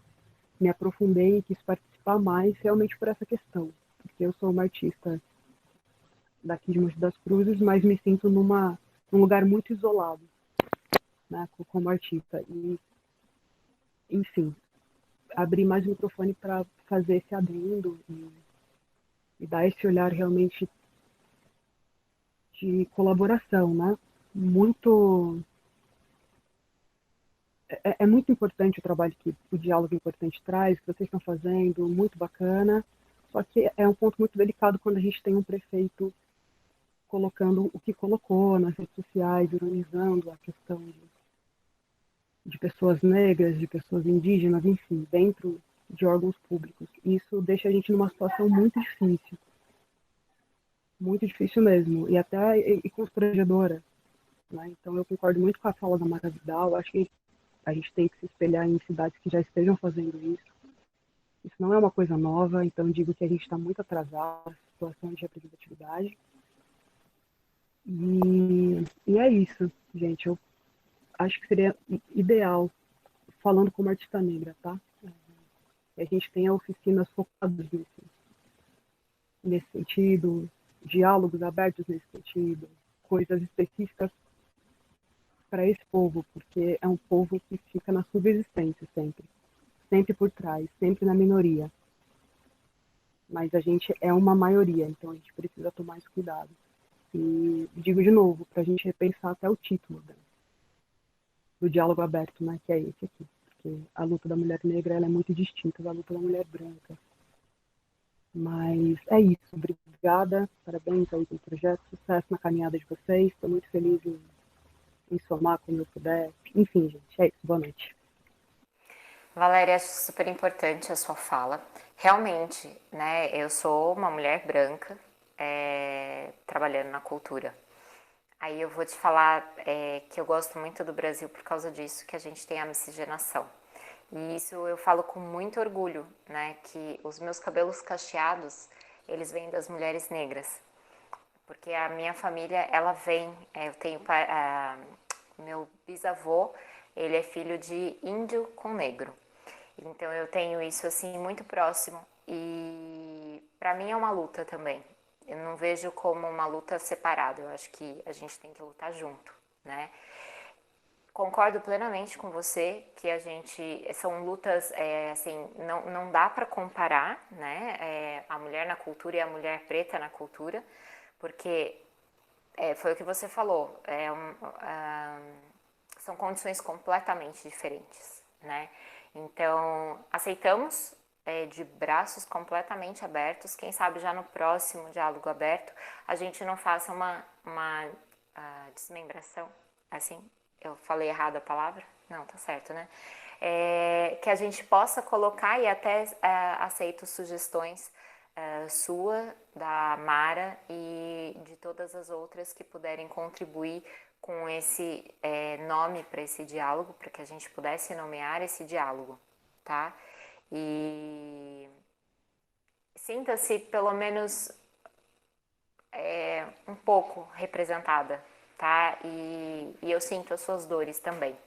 I: me aprofundei e quis participar mais realmente por essa questão, porque eu sou uma artista daqui de Mogi das Cruzes, mas me sinto num lugar muito isolado, né, como artista. E, enfim, abrir mais o microfone para fazer esse adendo e dar esse olhar realmente de colaboração, né? Muito, é muito importante o trabalho que o Diálogo Importante traz, que vocês estão fazendo, muito bacana, só que é um ponto muito delicado quando a gente tem um prefeito colocando o que colocou nas redes sociais, ironizando a questão de pessoas negras, de pessoas indígenas, enfim, dentro de órgãos públicos. Isso deixa a gente numa situação muito difícil mesmo, e até constrangedora, né? Então eu concordo muito com a fala da Mara Vidal, acho que a gente tem que se espelhar em cidades que já estejam fazendo isso. Isso não é uma coisa nova, então digo que a gente está muito atrasado na situação de representatividade. E é isso, gente. Eu acho que seria ideal, falando como artista negra, tá? Que a gente tenha oficinas focadas nesse sentido, diálogos abertos nesse sentido, coisas específicas para esse povo, porque é um povo que fica na subsistência sempre por trás, sempre na minoria. Mas a gente é uma maioria, então a gente precisa tomar esse cuidado. E digo de novo, para a gente repensar até o título do diálogo aberto, né, que é esse aqui. Porque a luta da mulher negra ela é muito distinta da luta da mulher branca. Mas é isso. Obrigada, parabéns aí pelo projeto, sucesso na caminhada de vocês. Estou muito feliz em somar quando eu puder. Enfim, gente, é isso. Boa noite.
B: Valéria, acho super importante a sua fala. Realmente, né, eu sou uma mulher branca trabalhando na cultura. Aí eu vou te falar que eu gosto muito do Brasil por causa disso, que a gente tem a miscigenação. E isso eu falo com muito orgulho, né, que os meus cabelos cacheados, eles vêm das mulheres negras. Porque a minha família, ela vem, eu tenho, meu bisavô, ele é filho de índio com negro. Então eu tenho isso assim muito próximo e para mim é uma luta também. Eu não vejo como uma luta separada, eu acho que a gente tem que lutar junto, né? Concordo plenamente com você que são lutas, assim, não dá para comparar, né? A mulher na cultura e a mulher preta na cultura, porque foi o que você falou, são condições completamente diferentes, né? Então, aceitamos de braços completamente abertos. Quem sabe já no próximo diálogo aberto a gente não faça uma desmembração, assim, eu falei errado a palavra? Não, tá certo, né? Que a gente possa colocar e até aceito sugestões sua, da Mara e de todas as outras que puderem contribuir com esse nome para esse diálogo, para que a gente pudesse nomear esse diálogo, tá? E sinta-se pelo menos um pouco representada, tá? E eu sinto as suas dores também.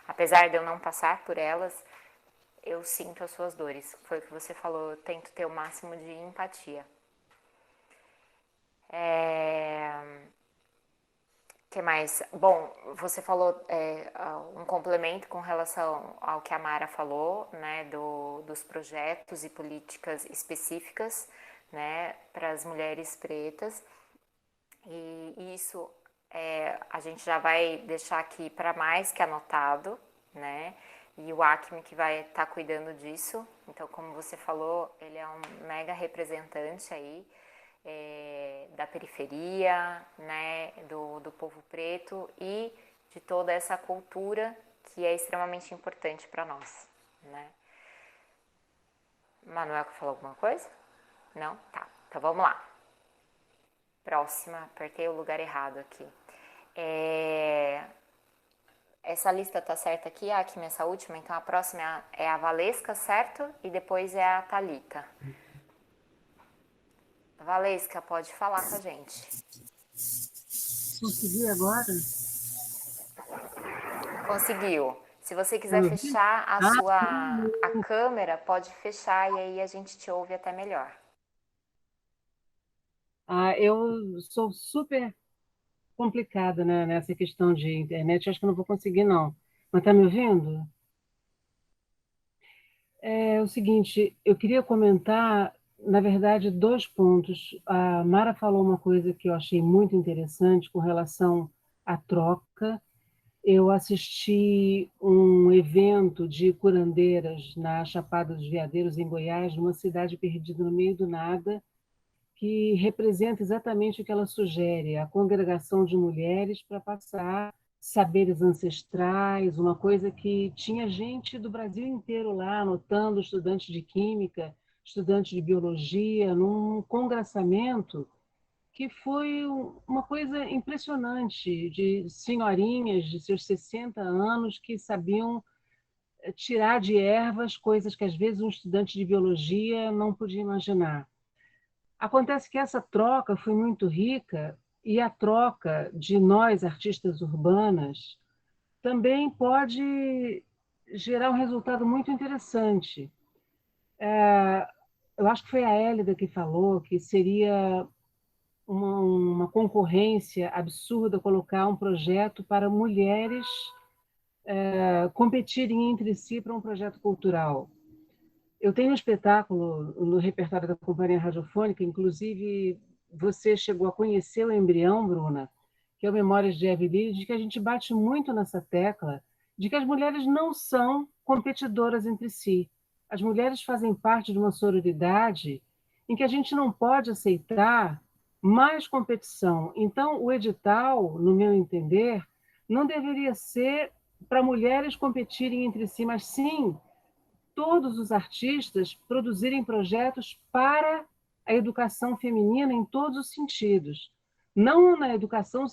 B: Apesar de eu não passar por elas, eu sinto as suas dores. Foi o que você falou, eu tento ter o máximo de empatia. Que mais? Bom, você falou um complemento com relação ao que a Mara falou, né, dos projetos e políticas específicas, né, para as mulheres pretas. E isso a gente já vai deixar aqui para mais que anotado, né? E o Acme que vai estar cuidando disso. Então, como você falou, ele é um mega representante aí da periferia, né? Do povo preto e de toda essa cultura que é extremamente importante para nós, né? Manuel, quer falar alguma coisa? Não? Tá. Então, vamos lá. Próxima, apertei o lugar errado aqui. Essa lista tá certa aqui, Acme, essa última, então a próxima é a Valesca, certo? E depois é a Thalita. Valesca, pode falar com a gente.
J: Consegui agora?
B: Conseguiu. Se você quiser fechar a câmera, pode fechar e aí a gente te ouve até melhor.
J: Eu sou super complicada, né, nessa questão de internet. Acho que eu não vou conseguir, não. Mas tá me ouvindo? É o seguinte, eu queria comentar na verdade, 2 pontos. A Mara falou uma coisa que eu achei muito interessante com relação à troca. Eu assisti um evento de curandeiras na Chapada dos Veadeiros, em Goiás, numa cidade perdida no meio do nada, que representa exatamente o que ela sugere, a congregação de mulheres para passar saberes ancestrais, uma coisa que tinha gente do Brasil inteiro lá anotando, estudantes de química, estudantes de biologia, num congraçamento que foi uma coisa impressionante, de senhorinhas de seus 60 anos que sabiam tirar de ervas coisas que às vezes um estudante de biologia não podia imaginar. Acontece que essa troca foi muito rica e a troca de nós, artistas urbanas, também pode gerar um resultado muito interessante. Eu acho que foi a Hélida que falou que seria uma concorrência absurda colocar um projeto para mulheres competirem entre si para um projeto cultural. Eu tenho um espetáculo no repertório da Companhia Radiofônica, inclusive você chegou a conhecer o Embrião, Bruna, que é o Memórias de Evelyn, de que a gente bate muito nessa tecla de que as mulheres não são competidoras entre si. As mulheres fazem parte de uma sororidade em que a gente não pode aceitar mais competição. Então, o edital, no meu entender, não deveria ser para mulheres competirem entre si, mas sim todos os artistas produzirem projetos para a educação feminina em todos os sentidos. Não na educação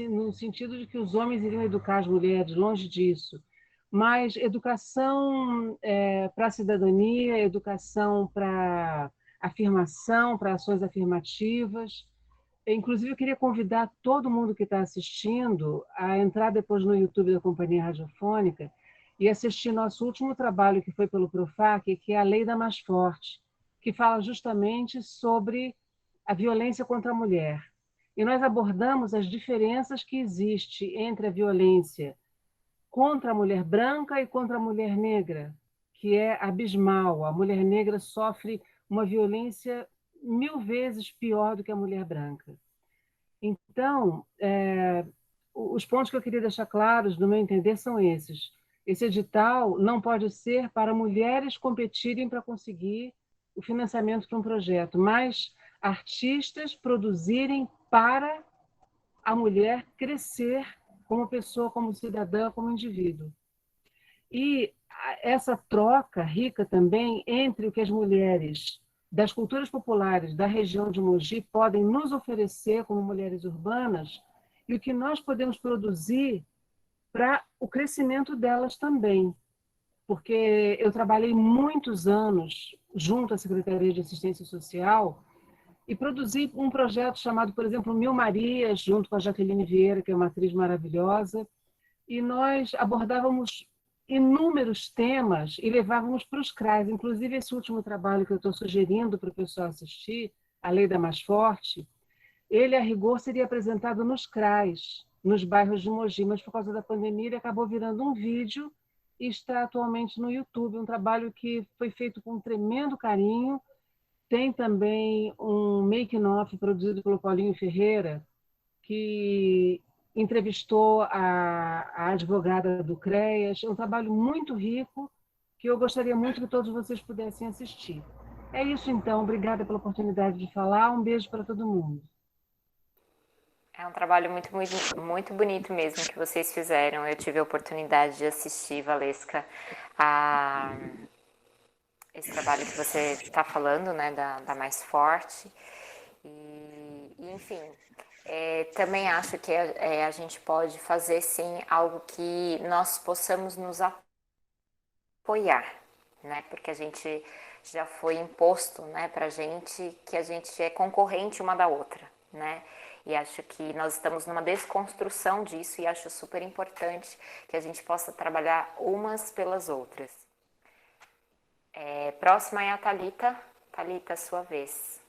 J: no sentido de que os homens iriam educar as mulheres, longe disso, mas educação para a cidadania, educação para afirmação, para ações afirmativas. Inclusive, eu queria convidar todo mundo que está assistindo a entrar depois no YouTube da Companhia Radiofônica e assistir nosso último trabalho, que foi pelo Profac, que é a Lei da Mais Forte, que fala justamente sobre a violência contra a mulher. E nós abordamos as diferenças que existem entre a violência contra a mulher branca e contra a mulher negra, que é abismal. A mulher negra sofre uma violência 1000 vezes pior do que a mulher branca. Então, os pontos que eu queria deixar claros, no meu entender, são esses. Esse edital não pode ser para mulheres competirem para conseguir o financiamento para um projeto, mas artistas produzirem para a mulher crescer como pessoa, como cidadã, como indivíduo. E essa troca rica também entre o que as mulheres das culturas populares da região de Mogi podem nos oferecer como mulheres urbanas e o que nós podemos produzir para o crescimento delas também. Porque eu trabalhei muitos anos junto à Secretaria de Assistência Social e produzi um projeto chamado, por exemplo, Mil Marias, junto com a Jaqueline Vieira, que é uma atriz maravilhosa, e nós abordávamos inúmeros temas e levávamos para os CRAs. Inclusive, esse último trabalho que eu estou sugerindo para o pessoal assistir, A Lei da Mais Forte, ele, a rigor, seria apresentado nos CRAs, nos bairros de Mogi, mas por causa da pandemia ele acabou virando um vídeo e está atualmente no YouTube, um trabalho que foi feito com um tremendo carinho. Tem também um making-of produzido pelo Paulinho Ferreira, que entrevistou a advogada do CREAS. É um trabalho muito rico, que eu gostaria muito que todos vocês pudessem assistir. É isso, então. Obrigada pela oportunidade de falar. Um beijo para todo mundo.
B: É um trabalho muito, muito, muito bonito mesmo que vocês fizeram. Eu tive a oportunidade de assistir, Valesca, esse trabalho que você está falando, né, da Mais Forte. E enfim, também acho que a gente pode fazer, sim, algo que nós possamos nos apoiar, né? Porque a gente já foi imposto, né, para a gente que a gente é concorrente uma da outra, né? E acho que nós estamos numa desconstrução disso e acho super importante que a gente possa trabalhar umas pelas outras. Próxima é a Thalita. Thalita, sua vez.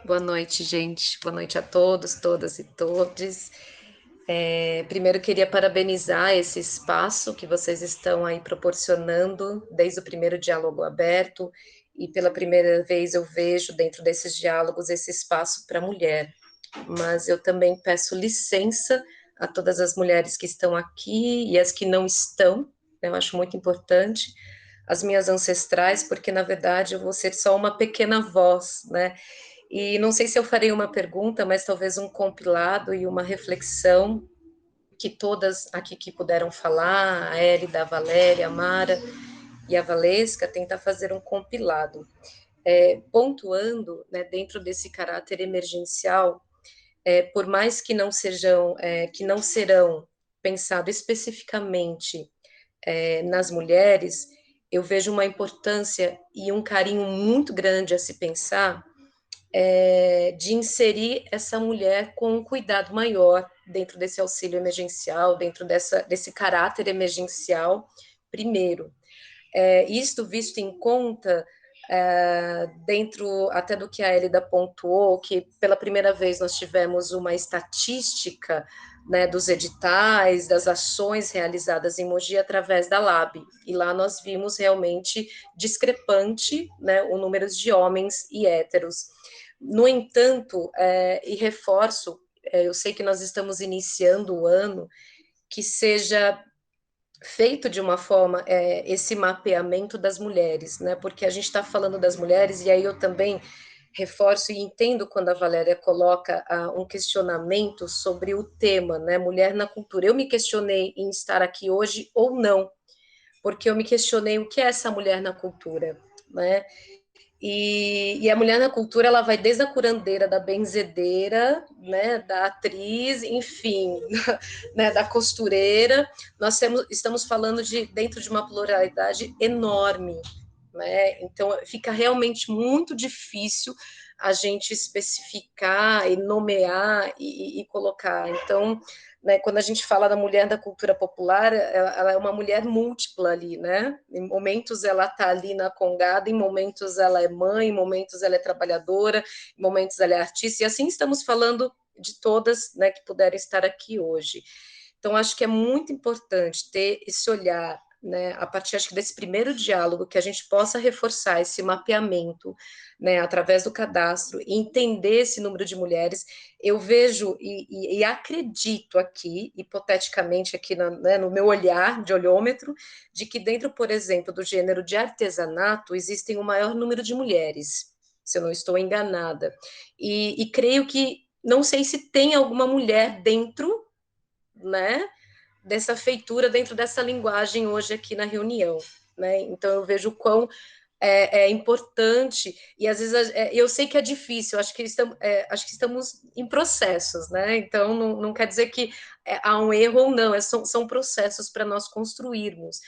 H: Boa noite, gente. Boa noite a todos, todas e todes. Primeiro, queria parabenizar esse espaço que vocês estão aí proporcionando desde o primeiro diálogo aberto
K: e pela primeira vez eu vejo dentro desses diálogos esse espaço para a mulher. Mas eu também peço licença a todas as mulheres que estão aqui e as que não estão, né, eu acho muito importante, as minhas ancestrais, porque na verdade eu vou ser só uma pequena voz, né? E não sei se eu farei uma pergunta, mas talvez um compilado e uma reflexão que todas aqui que puderam falar, a Hélida, a Valéria, a Mara e a Valesca, tentar fazer um compilado, pontuando, né, dentro desse caráter emergencial, por mais que não sejam, que não serão pensado especificamente nas mulheres, eu vejo uma importância e um carinho muito grande a se pensar de inserir essa mulher com um cuidado maior dentro desse auxílio emergencial, dentro desse caráter emergencial, primeiro. Isto visto em conta, dentro até do que a Hélida pontuou, que pela primeira vez nós tivemos uma estatística, né, dos editais, das ações realizadas em Mogi através da LAB, e lá nós vimos realmente discrepante, né, o número de homens e héteros. No entanto, e reforço, eu sei que nós estamos iniciando o ano, que seja feito de uma forma esse mapeamento das mulheres, né? Porque a gente está falando das mulheres, e aí eu também reforço e entendo quando a Valéria coloca um questionamento sobre o tema, né? Mulher na cultura. Eu me questionei em estar aqui hoje ou não, porque eu me questionei o que é essa mulher na cultura, né? E a mulher na cultura, ela vai desde a curandeira, da benzedeira, né, da atriz, enfim, né, da costureira. Nós estamos falando dentro de uma pluralidade enorme, né? Então fica realmente muito difícil a gente especificar e nomear e colocar. Então, né, quando a gente fala da mulher da cultura popular, ela é uma mulher múltipla ali, né? Em momentos ela está ali na congada, em momentos ela é mãe, em momentos ela é trabalhadora, em momentos ela é artista, e assim estamos falando de todas, né, que puderam estar aqui hoje. Então, acho que é muito importante ter esse olhar, né, a partir, acho que desse primeiro diálogo, que a gente possa reforçar esse mapeamento, né, através do cadastro, e entender esse número de mulheres. Eu vejo e acredito aqui, hipoteticamente aqui né, no meu olhar de olhômetro, de que dentro, por exemplo, do gênero de artesanato, existem o maior número de mulheres, se eu não estou enganada. E creio que, não sei se tem alguma mulher dentro, né, dessa feitura, dentro dessa linguagem hoje aqui na reunião, né? Então eu vejo o quão é importante, e às vezes eu sei que é difícil, acho que estamos em processos, né? Então não quer dizer que há um erro ou não, são processos para nós construirmos.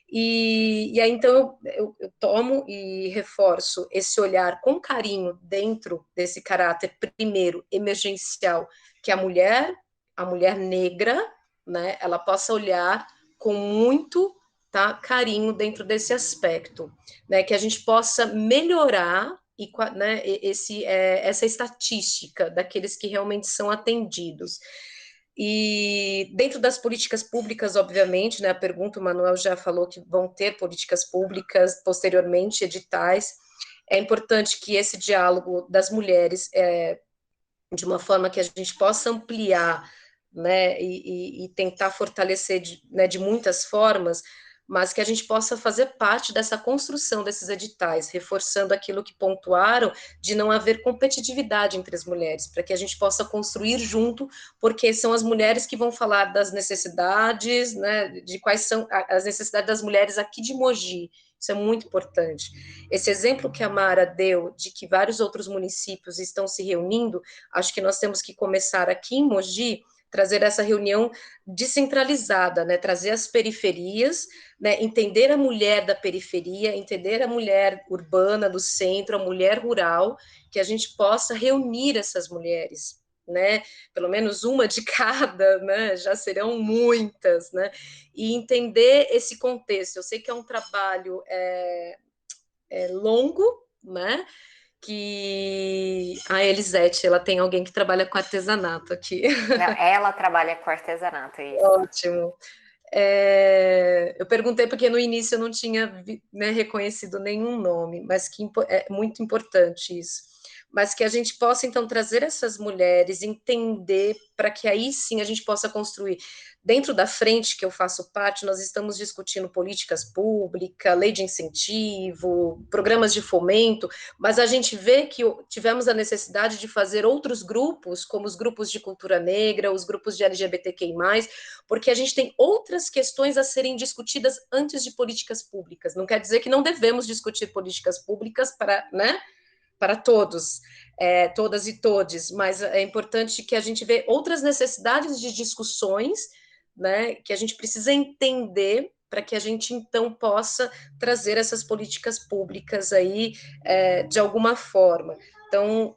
K: E aí então eu tomo e reforço esse olhar com carinho dentro desse caráter primeiro emergencial, que a mulher negra, né, ela possa olhar com muito, tá, carinho dentro desse aspecto, né, que a gente possa melhorar né, essa estatística daqueles que realmente são atendidos. E dentro das políticas públicas, obviamente, né, a pergunta, o Manuel já falou que vão ter políticas públicas, posteriormente, editais. É importante que esse diálogo das mulheres, de uma forma que a gente possa ampliar, né, e tentar fortalecer de muitas formas, mas que a gente possa fazer parte dessa construção desses editais, reforçando aquilo que pontuaram, de não haver competitividade entre as mulheres, para que a gente possa construir junto, porque são as mulheres que vão falar das necessidades, né, de quais são as necessidades das mulheres aqui de Mogi. Isso é muito importante. Esse exemplo que a Mara deu, de que vários outros municípios estão se reunindo, acho que nós temos que começar aqui em Mogi, trazer essa reunião descentralizada, né? Trazer as periferias, né? Entender a mulher da periferia, entender a mulher urbana do centro, a mulher rural, que a gente possa reunir essas mulheres, né? Pelo menos uma de cada, né? Já serão muitas, né? E entender esse contexto. Eu sei que é um trabalho longo, né? Que a Elisete, ela tem alguém que trabalha com artesanato aqui.
B: Não, ela trabalha com artesanato, isso.
K: Ótimo. Eu perguntei porque no início eu não tinha, né, reconhecido nenhum nome, mas que é muito importante isso. Mas que a gente possa, então, trazer essas mulheres, entender, para que aí sim a gente possa construir. Dentro da frente que eu faço parte, nós estamos discutindo políticas públicas, lei de incentivo, programas de fomento, mas a gente vê que tivemos a necessidade de fazer outros grupos, como os grupos de cultura negra, os grupos de LGBTQI+, porque a gente tem outras questões a serem discutidas antes de políticas públicas. Não quer dizer que não devemos discutir políticas públicas para, né, para todos, todas e todes, mas é importante que a gente vê outras necessidades de discussões, né, que a gente precisa entender para que a gente, então, possa trazer essas políticas públicas aí, de alguma forma. Então,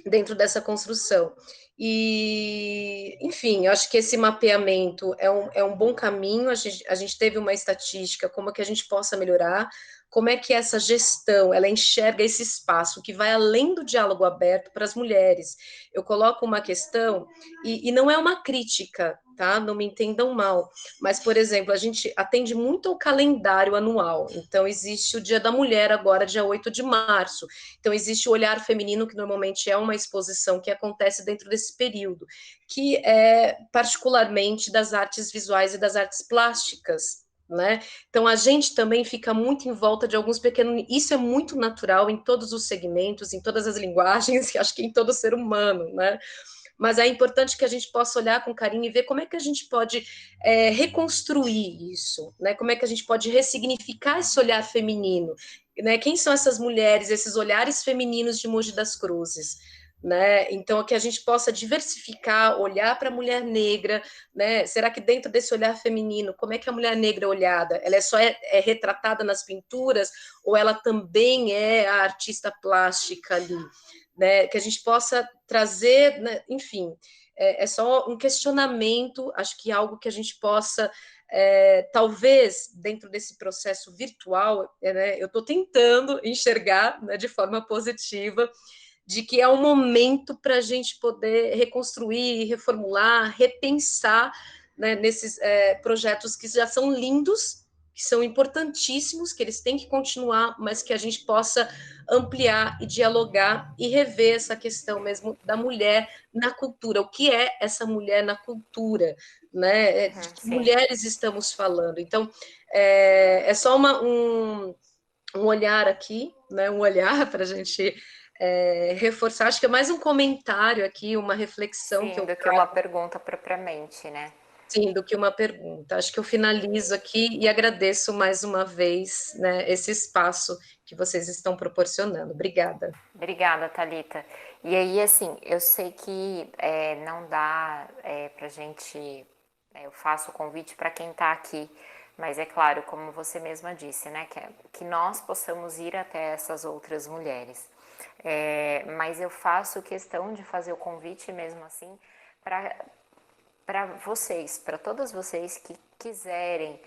K: dentro dessa construção. E, enfim, acho que esse mapeamento é um bom caminho, a gente teve uma estatística, como é que a gente possa melhorar, como é que essa gestão, ela enxerga esse espaço que vai além do diálogo aberto para as mulheres. Eu coloco uma questão, e não é uma crítica, tá? Não me entendam mal, mas, por exemplo, a gente atende muito ao calendário anual, então existe o Dia da Mulher agora, dia 8 de março, então existe o Olhar Feminino, que normalmente é uma exposição que acontece dentro desse período, que é particularmente das artes visuais e das artes plásticas, né? Então a gente também fica muito em volta de alguns pequenos, isso é muito natural em todos os segmentos, em todas as linguagens, acho que em todo ser humano, né? Mas é importante que a gente possa olhar com carinho e ver como é que a gente pode reconstruir isso, né? Como é que a gente pode ressignificar esse olhar feminino, né? Quem são essas mulheres, esses olhares femininos de Mogi das Cruzes? Né? Então, que a gente possa diversificar, olhar para a mulher negra, né? Será que dentro desse olhar feminino, como é que a mulher negra é olhada? Ela só é retratada nas pinturas ou ela também é a artista plástica ali? Né? Que a gente possa trazer, né? Enfim, é só um questionamento, acho que algo que a gente possa, talvez, dentro desse processo virtual, né? Eu estou tentando enxergar, né, de forma positiva, de que é um momento para a gente poder reconstruir, reformular, repensar, né, nesses projetos que já são lindos, que são importantíssimos, que eles têm que continuar, mas que a gente possa ampliar e dialogar e rever essa questão mesmo da mulher na cultura. O que é essa mulher na cultura? Né? De que mulheres estamos falando? Então, é só um olhar aqui, né? Um olhar para a gente reforçar, acho que é mais um comentário aqui, uma reflexão.
B: Sim, do que uma pergunta propriamente, né?
K: Sim, do que uma pergunta. Acho que eu finalizo aqui e agradeço mais uma vez, né, esse espaço que vocês estão proporcionando. Obrigada.
B: Obrigada, Thalita. E aí, assim, eu sei que não dá para a gente... eu faço o convite para quem está aqui, mas é claro, como você mesma disse, né, que nós possamos ir até essas outras mulheres. Mas eu faço questão de fazer o convite mesmo assim para vocês, para todas vocês que quiserem,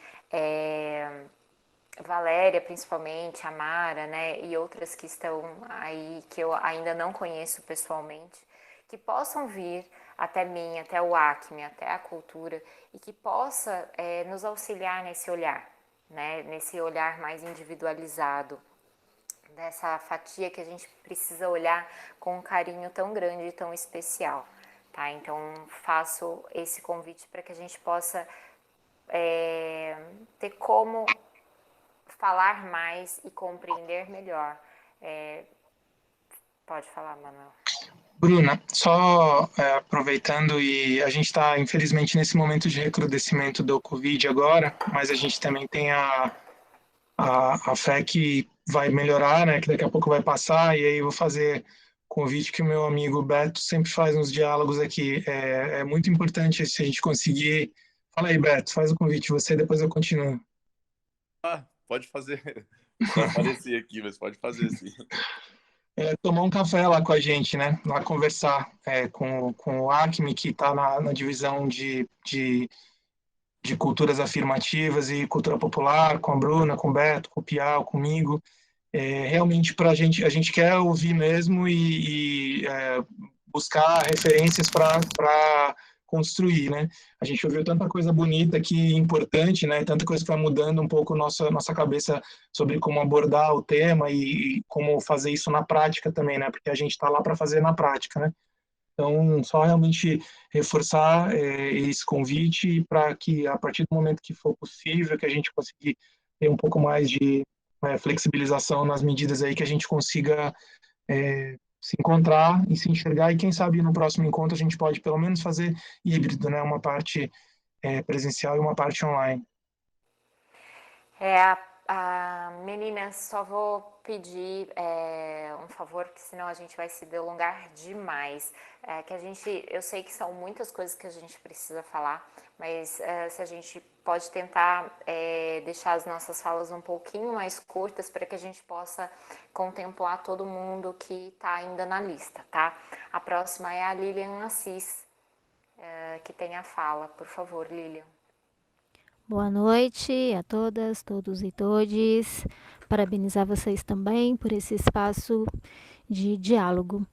B: Valéria principalmente, a Mara, né, e outras que estão aí que eu ainda não conheço pessoalmente, que possam vir até mim, até o Acme, até a cultura, e que possa nos auxiliar nesse olhar, né, nesse olhar mais individualizado, dessa fatia que a gente precisa olhar com um carinho tão grande e tão especial, tá? Então, faço esse convite para que a gente possa ter como falar mais e compreender melhor. Pode falar, Manuel.
A: Bruna, só aproveitando, e a gente está, infelizmente, nesse momento de recrudescimento do Covid agora, mas a gente também tem a fé que vai melhorar, né, que daqui a pouco vai passar, e aí eu vou fazer convite que o meu amigo Beto sempre faz nos diálogos aqui. É muito importante se a gente conseguir... Fala aí, Beto, faz o convite você, depois eu continuo.
L: Pode fazer. Não apareci aqui, mas pode fazer, sim.
A: Tomar um café lá com a gente, né, lá conversar com o Acme, que está na divisão de culturas afirmativas e cultura popular, com a Bruna, com o Beto, com o Piau, comigo. Realmente, a gente quer ouvir mesmo e buscar referências para construir, né? A gente ouviu tanta coisa bonita aqui, importante, né? Tanta coisa que vai mudando um pouco nossa cabeça sobre como abordar o tema e como fazer isso na prática também, né? Porque a gente está lá para fazer na prática, né? Então, só realmente reforçar esse convite para que, a partir do momento que for possível, que a gente conseguir ter um pouco mais de flexibilização nas medidas aí, que a gente consiga se encontrar e se enxergar, e quem sabe no próximo encontro a gente pode pelo menos fazer híbrido, né? Uma parte presencial e uma parte online.
B: Meninas, só vou pedir um favor, que senão a gente vai se delongar demais. Eu sei que são muitas coisas que a gente precisa falar, mas se a gente pode tentar deixar as nossas falas um pouquinho mais curtas para que a gente possa contemplar todo mundo que está ainda na lista, tá? A próxima é a Lilian Assis, que tem a fala. Por favor, Lilian.
M: Boa noite a todas, todos e todes. Parabenizar vocês também por esse espaço de diálogo.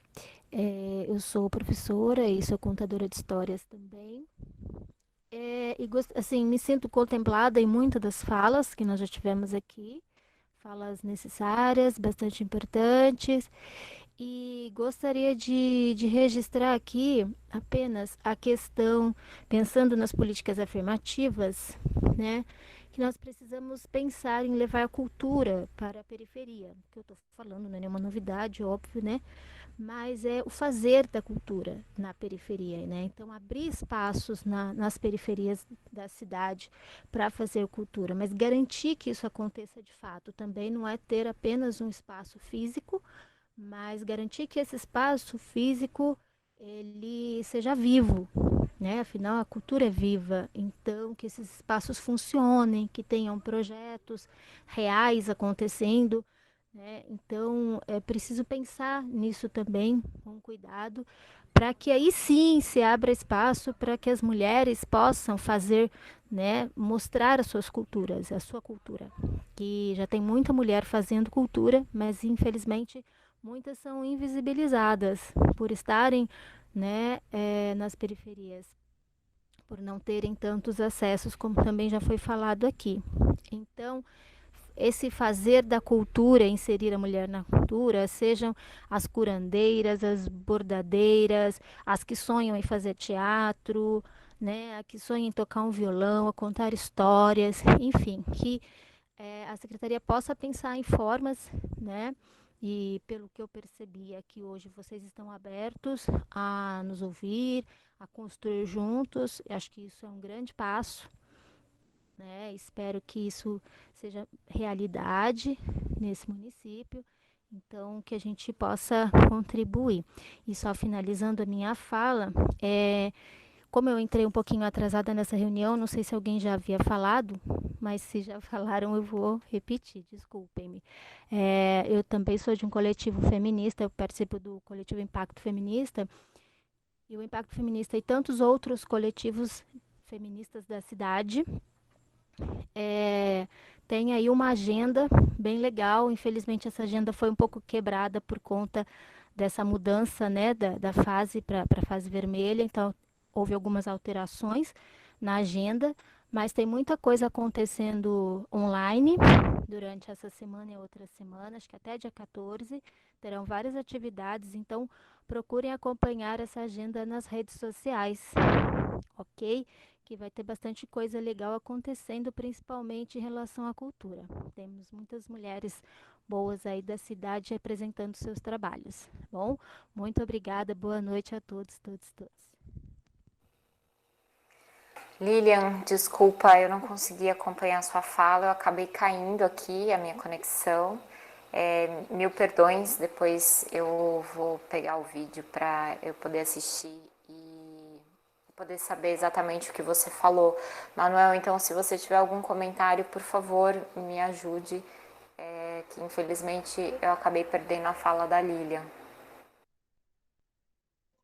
M: Eu sou professora e sou contadora de histórias também. Assim, me sinto contemplada em muitas das falas que nós já tivemos aqui. Falas necessárias, bastante importantes. E gostaria de registrar aqui apenas a questão, pensando nas políticas afirmativas, né, que nós precisamos pensar em levar a cultura para a periferia. O que eu estou falando não é nenhuma novidade, óbvio, né, mas é o fazer da cultura na periferia, né? Então, abrir espaços nas periferias da cidade para fazer cultura, mas garantir que isso aconteça de fato também não é ter apenas um espaço físico, mas garantir que esse espaço físico ele seja vivo, né? Afinal, a cultura é viva, então que esses espaços funcionem, que tenham projetos reais acontecendo, né? Então, é preciso pensar nisso também com cuidado, para que aí sim se abra espaço para que as mulheres possam fazer, né, mostrar as suas culturas, a sua cultura. Que já tem muita mulher fazendo cultura, mas infelizmente muitas são invisibilizadas por estarem, né, nas periferias, por não terem tantos acessos, como também já foi falado aqui. Então, esse fazer da cultura, inserir a mulher na cultura, sejam as curandeiras, as bordadeiras, as que sonham em fazer teatro, né, as que sonham em tocar um violão, a contar histórias, enfim, que a Secretaria possa pensar em formas, né, e pelo que eu percebi é que hoje vocês estão abertos a nos ouvir, a construir juntos. Eu acho que isso é um grande passo, né? Espero que isso seja realidade nesse município, então que a gente possa contribuir. E só finalizando a minha fala, como eu entrei um pouquinho atrasada nessa reunião, não sei se alguém já havia falado, mas se já falaram eu vou repetir, desculpem-me. Eu também sou de um coletivo feminista, eu participo do coletivo Impacto Feminista, e o Impacto Feminista e tantos outros coletivos feministas da cidade tem aí uma agenda bem legal. Infelizmente essa agenda foi um pouco quebrada por conta dessa mudança, né, da fase para a fase vermelha, então houve algumas alterações na agenda, mas tem muita coisa acontecendo online durante essa semana e outra semana, acho que até dia 14, terão várias atividades, então procurem acompanhar essa agenda nas redes sociais, ok? Que vai ter bastante coisa legal acontecendo, principalmente em relação à cultura. Temos muitas mulheres boas aí da cidade representando seus trabalhos, bom? Muito obrigada, boa noite a todos, todos.
B: Lilian, desculpa, eu não consegui acompanhar a sua fala, eu acabei caindo aqui, a minha conexão. Mil perdões, depois eu vou pegar o vídeo para eu poder assistir e poder saber exatamente o que você falou. Manuel, então, se você tiver algum comentário, por favor, me ajude, que infelizmente eu acabei perdendo a fala da Lilian.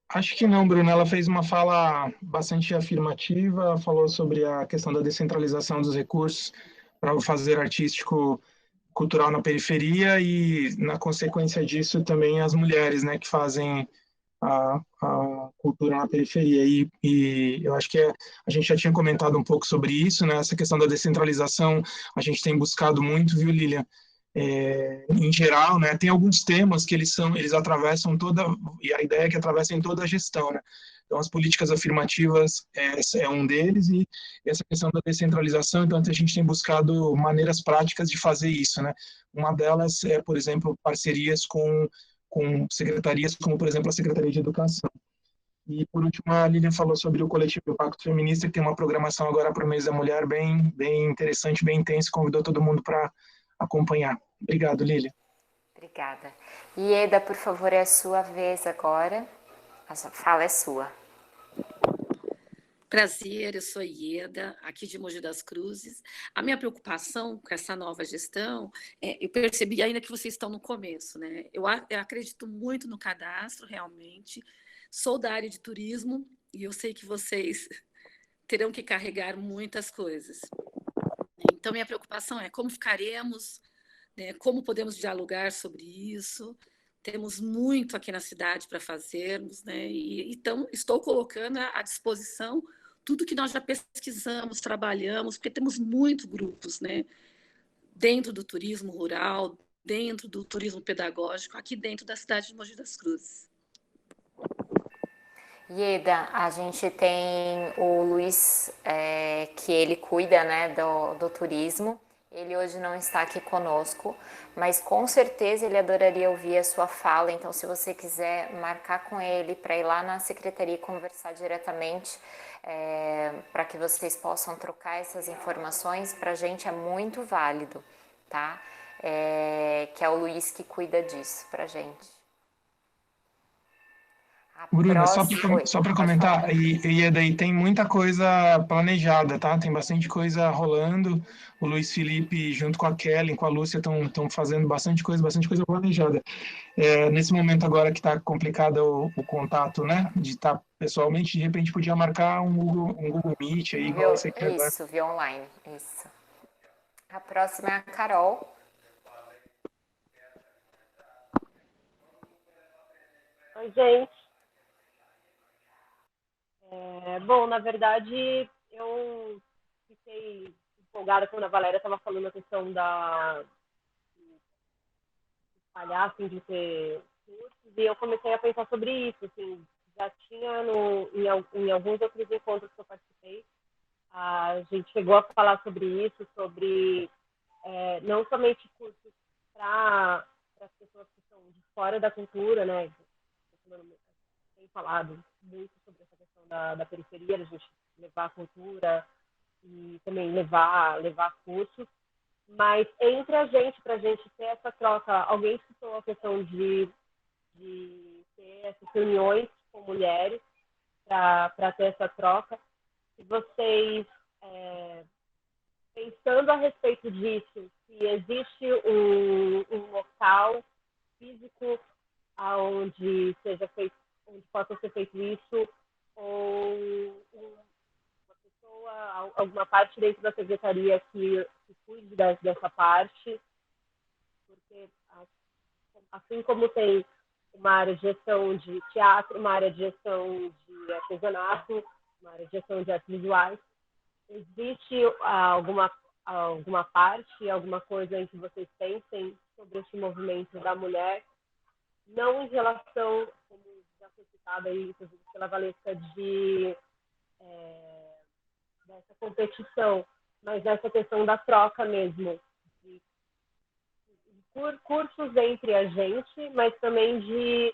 A: Acho que não, Bruna. Ela fez uma fala bastante afirmativa, falou sobre a questão da descentralização dos recursos para o fazer artístico cultural na periferia e, na consequência disso, também as mulheres, né, que fazem a cultura na periferia. E eu acho que a gente já tinha comentado um pouco sobre isso, né? Essa questão da descentralização, a gente tem buscado muito, viu, Lilian? Em geral, né? Tem alguns temas que eles atravessam toda, e a ideia é que atravessem toda a gestão, né? Então, as políticas afirmativas é um deles, e essa questão da descentralização, então, a gente tem buscado maneiras práticas de fazer isso, né? Uma delas é, por exemplo, parcerias com secretarias, como, por exemplo, a Secretaria de Educação. E, por último, a Lilian falou sobre o coletivo Pacto Feminista, que tem uma programação agora para o mês da mulher bem interessante, bem intensa, convidou todo mundo para acompanhar. Obrigado, Lilian.
B: Obrigada. Ieda, por favor, é a sua vez agora. A sua fala é sua.
N: Prazer, eu sou Ieda, aqui de Mogi das Cruzes. A minha preocupação com essa nova gestão, eu percebi ainda que vocês estão no começo, né? Eu acredito muito no cadastro, realmente. Sou da área de turismo e eu sei que vocês terão que carregar muitas coisas. Então, minha preocupação é como ficaremos, né? Como podemos dialogar sobre isso. Temos muito aqui na cidade para fazermos, né? Então, estou colocando à disposição tudo que nós já pesquisamos, trabalhamos, porque temos muitos grupos, né? Dentro do turismo rural, dentro do turismo pedagógico, aqui dentro da cidade de Mogi das Cruzes.
B: Ieda, a gente tem o Luiz, que ele cuida, né, do turismo. Ele hoje não está aqui conosco, mas com certeza ele adoraria ouvir a sua fala. Então, se você quiser marcar com ele para ir lá na secretaria e conversar diretamente, para que vocês possam trocar essas informações, para a gente é muito válido, tá? Que é o Luiz que cuida disso para a gente.
A: Bruna, só para comentar, e daí tem muita coisa planejada, tá? Tem bastante coisa rolando. O Luiz Felipe, junto com a Kelly, com a Lúcia, estão fazendo bastante coisa planejada. Nesse momento agora que está complicado o contato, né? De estar pessoalmente, de repente podia marcar um Google Meet aí, igual esse aqui agora.
B: Isso, via online, isso. A próxima é a Carol.
O: Oi, gente. Bom, na verdade, eu fiquei empolgada quando a Valéria estava falando a questão de espalhar, assim, de ter cursos, e eu comecei a pensar sobre isso, assim, já tinha em alguns outros encontros que eu participei, a gente chegou a falar sobre isso, sobre não somente cursos para as pessoas que são de fora da cultura, né, tem falado muito sobre essa questão da periferia, a gente levar a cultura e também levar cursos, mas entre a gente, para a gente ter essa troca, alguém citou a questão de ter essas reuniões com mulheres para ter essa troca. Se vocês, pensando a respeito disso, se existe um local físico onde possa ser feito isso, ou uma pessoa, alguma parte dentro da secretaria que cuide dessa parte, porque assim como tem uma área de gestão de teatro, uma área de gestão de artesanato, uma área de gestão de artes visuais, existe alguma parte, alguma coisa em que vocês pensem sobre esse movimento da mulher, não em relação, como já foi citada aí, inclusive pela Valesca, dessa competição, mas dessa questão da troca mesmo, de cursos entre a gente, mas também de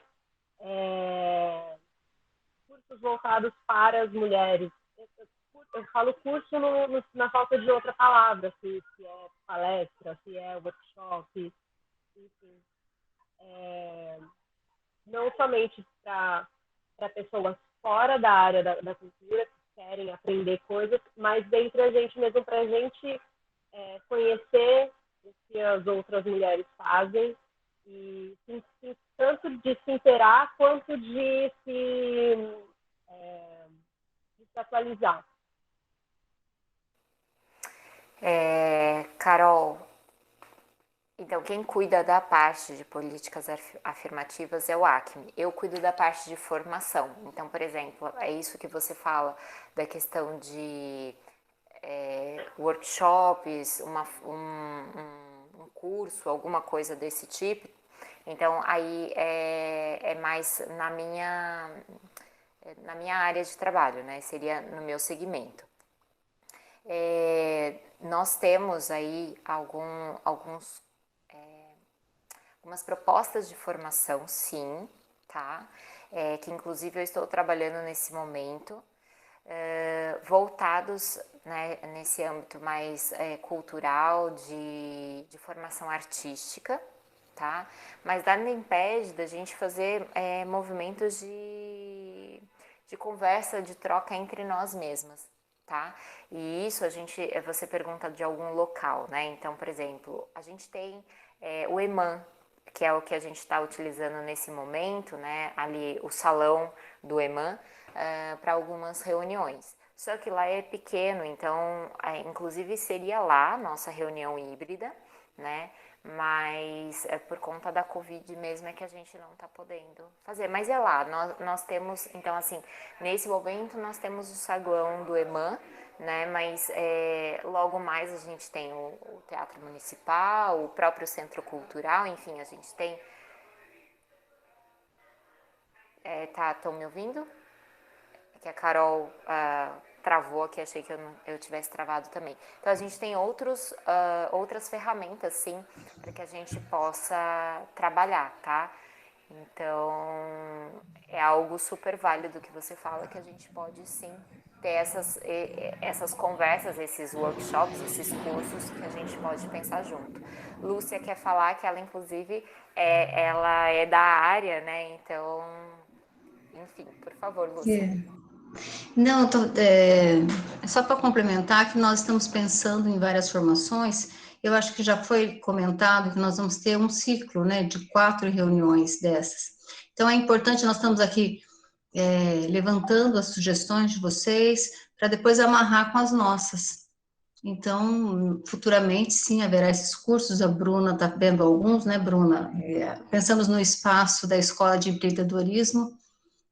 O: cursos voltados para as mulheres. Eu falo curso na falta de outra palavra, se é palestra, se é workshop, enfim. Não somente para pessoas fora da área da cultura que querem aprender coisas, mas dentro da gente mesmo, para a gente conhecer o que as outras mulheres fazem, e tanto de se inteirar quanto de se atualizar.
B: Carol, então Então, quem cuida da parte de políticas afirmativas é o Acme. Eu cuido da parte de formação. Então, por exemplo, é isso que você fala da questão de workshops, um curso, alguma coisa desse tipo. Então, aí é mais na minha área de trabalho, né? Seria no meu segmento. Nós temos aí algumas propostas de formação, sim, tá? Que inclusive eu estou trabalhando nesse momento, voltados, né, nesse âmbito mais cultural, de formação artística, tá? Mas nada impede da gente fazer movimentos de conversa, de troca entre nós mesmas, tá? E isso você pergunta de algum local, né? Então, por exemplo, a gente tem o EMAN, que é o que a gente está utilizando nesse momento, né? Ali o salão do EMAN, para algumas reuniões. Só que lá é pequeno, então, inclusive seria lá nossa reunião híbrida, né? Mas por conta da Covid mesmo é que a gente não está podendo fazer. Mas é lá, nós temos, então assim, nesse momento nós temos o saguão do EMAN, né? Mas logo mais a gente tem o Teatro Municipal, o próprio Centro Cultural, enfim, a gente tem... Estão me ouvindo? Que a Carol travou aqui, achei que eu tivesse travado também. Então, a gente tem outras ferramentas, sim, para que a gente possa trabalhar, tá? Então, é algo super válido que você fala, que a gente pode, sim, ter essas conversas, esses workshops, esses cursos que a gente pode pensar junto. Lúcia quer falar que ela, inclusive, ela é da área, né? Então, enfim, por favor, Lúcia.
G: Não, só para complementar que nós estamos pensando em várias formações. Eu acho que já foi comentado que nós vamos ter um ciclo, né, de 4 reuniões dessas. Então, é importante, nós estamos aqui levantando as sugestões de vocês, para depois amarrar com as nossas. Então, futuramente, sim, haverá esses cursos. A Bruna está vendo alguns, né, Bruna? Pensamos no espaço da Escola de Empreendedorismo,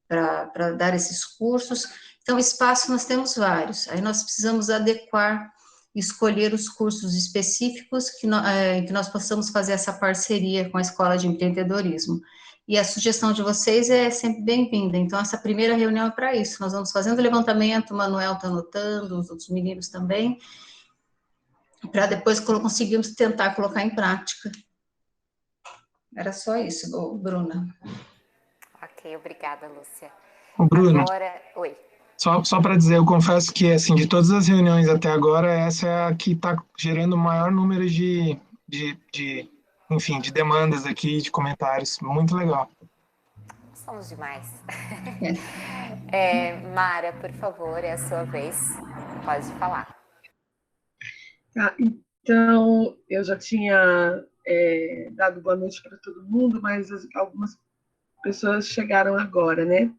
G: para dar esses cursos. Então, espaço nós temos vários, aí nós precisamos adequar, escolher os cursos específicos que nós possamos fazer essa parceria com a Escola de Empreendedorismo. E a sugestão de vocês é sempre bem-vinda. Então, essa primeira reunião é para isso. Nós vamos fazendo o levantamento, o Manuel está anotando, os outros meninos também, para depois conseguirmos tentar colocar em prática. Era só isso, Bruna.
B: Ok, obrigada, Lúcia.
A: Bruno,
B: agora, oi.
A: Só para dizer, eu confesso que, assim, de todas as reuniões até agora, essa é a que está gerando o maior número enfim, de demandas aqui, de comentários. Muito legal.
B: Somos demais. Mara, por favor, é a sua vez. Pode falar.
E: Então, eu já tinha dado boa noite para todo mundo, mas algumas pessoas chegaram agora, né?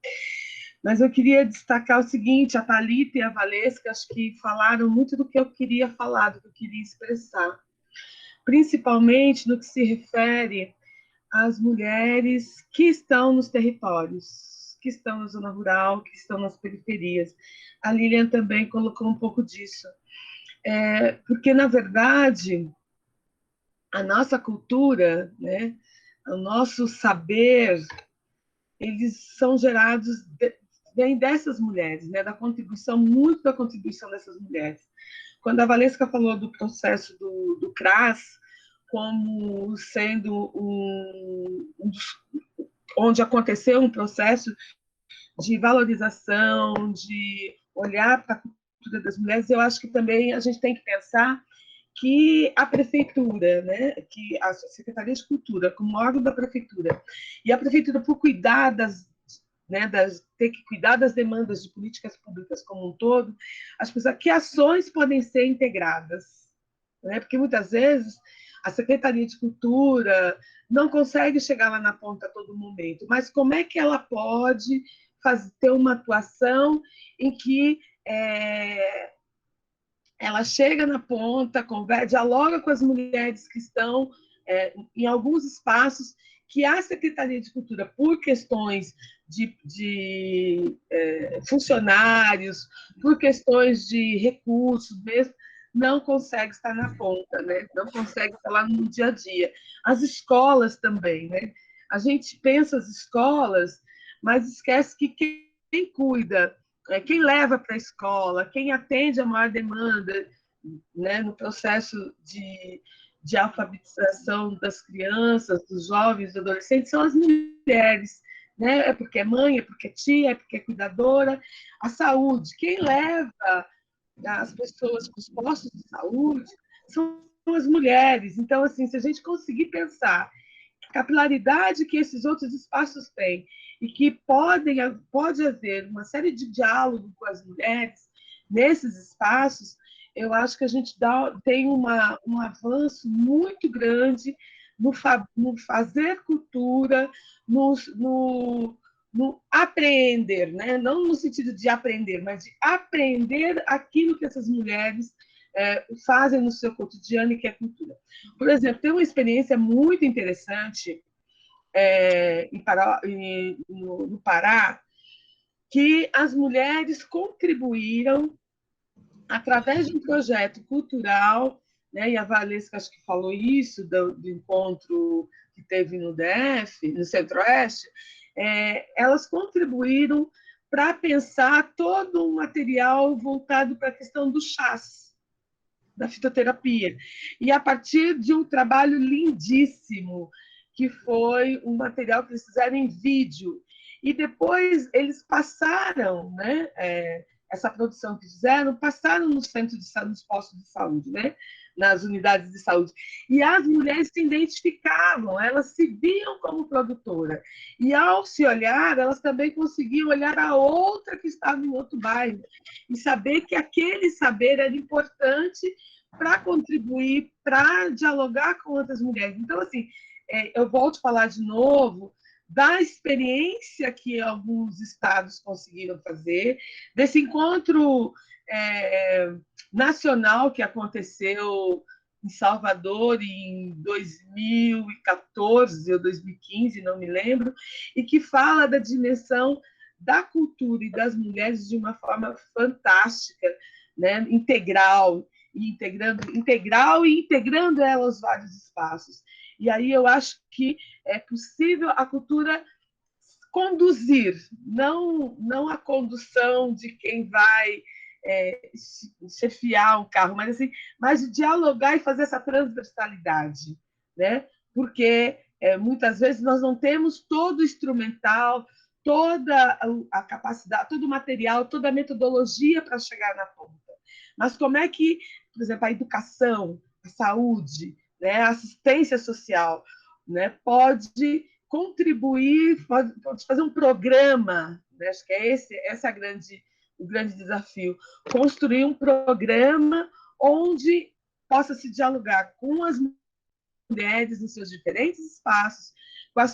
E: Mas eu queria destacar o seguinte: a Thalita e a Valesca, acho que falaram muito do que eu queria falar, do que eu queria expressar, principalmente no que se refere às mulheres que estão nos territórios, que estão na zona rural, que estão nas periferias. A Lilian também colocou um pouco disso. Porque, na verdade, a nossa cultura, né, o nosso saber, eles são gerados vem dessas mulheres, né, muito da contribuição dessas mulheres. Quando a Valesca falou do processo do CRAS como sendo onde aconteceu um processo de valorização, de olhar para a cultura das mulheres, eu acho que também a gente tem que pensar que a prefeitura, né, que a Secretaria de Cultura, como órgão da prefeitura, e a prefeitura, por cuidar ter que cuidar das demandas de políticas públicas como um todo, acho que ações podem ser integradas, né? Porque muitas vezes a Secretaria de Cultura não consegue chegar lá na ponta a todo momento, mas como é que ela pode ter uma atuação em que ela chega na ponta, dialoga com as mulheres que estão em alguns espaços que a Secretaria de Cultura, por questões de funcionários, por questões de recursos mesmo, não consegue estar na ponta, né? Não consegue estar lá no dia a dia. As escolas também, né? A gente pensa as escolas, mas esquece que quem cuida, quem leva para a escola, quem atende a maior demanda, né, no processo de alfabetização das crianças, dos jovens, dos adolescentes, são as mulheres, né? É porque é mãe, é porque é tia, é porque é cuidadora. A saúde, quem leva as pessoas para os postos de saúde são as mulheres. Então, assim, se a gente conseguir pensar a capilaridade que esses outros espaços têm e que pode haver uma série de diálogo com as mulheres nesses espaços, eu acho que a gente tem um avanço muito grande no fazer cultura, no apreender, né? Não no sentido de aprender, mas de aprender aquilo que essas mulheres fazem no seu cotidiano e que é cultura. Por exemplo, tem uma experiência muito interessante no Pará, que as mulheres contribuíram através de um projeto cultural, né, e a Valesca acho que falou isso, do encontro que teve no DF, no Centro-Oeste, elas contribuíram para pensar todo um material voltado para a questão do chás, da fitoterapia. E a partir de um trabalho lindíssimo, que foi um material que eles fizeram em vídeo. E depois eles passaram, né, essa produção que fizeram, passaram nos centros de saúde, nos postos de saúde, né, nas unidades de saúde. E as mulheres se identificavam, elas se viam como produtora. E, ao se olhar, elas também conseguiam olhar a outra que estava em outro bairro e saber que aquele saber era importante para contribuir, para dialogar com outras mulheres. Então, assim, eu volto a falar de novo da experiência que alguns estados conseguiram fazer, desse encontro nacional que aconteceu em Salvador em 2014 ou 2015, não me lembro, e que fala da dimensão da cultura e das mulheres de uma forma fantástica, né? Integral e integrando ela aos vários espaços. E aí eu acho que é possível a cultura conduzir, não a condução de quem vai chefiar um carro, mas assim, mas de dialogar e fazer essa transversalidade, né? Porque muitas vezes nós não temos todo o instrumental, toda a capacidade, todo o material, toda a metodologia para chegar na ponta. Mas como é que, por exemplo, a educação, a saúde, né, a assistência social, né, pode contribuir, pode fazer um programa, né? Acho que esse é o grande desafio, construir um programa onde possa se dialogar com as mulheres nos seus diferentes espaços, com a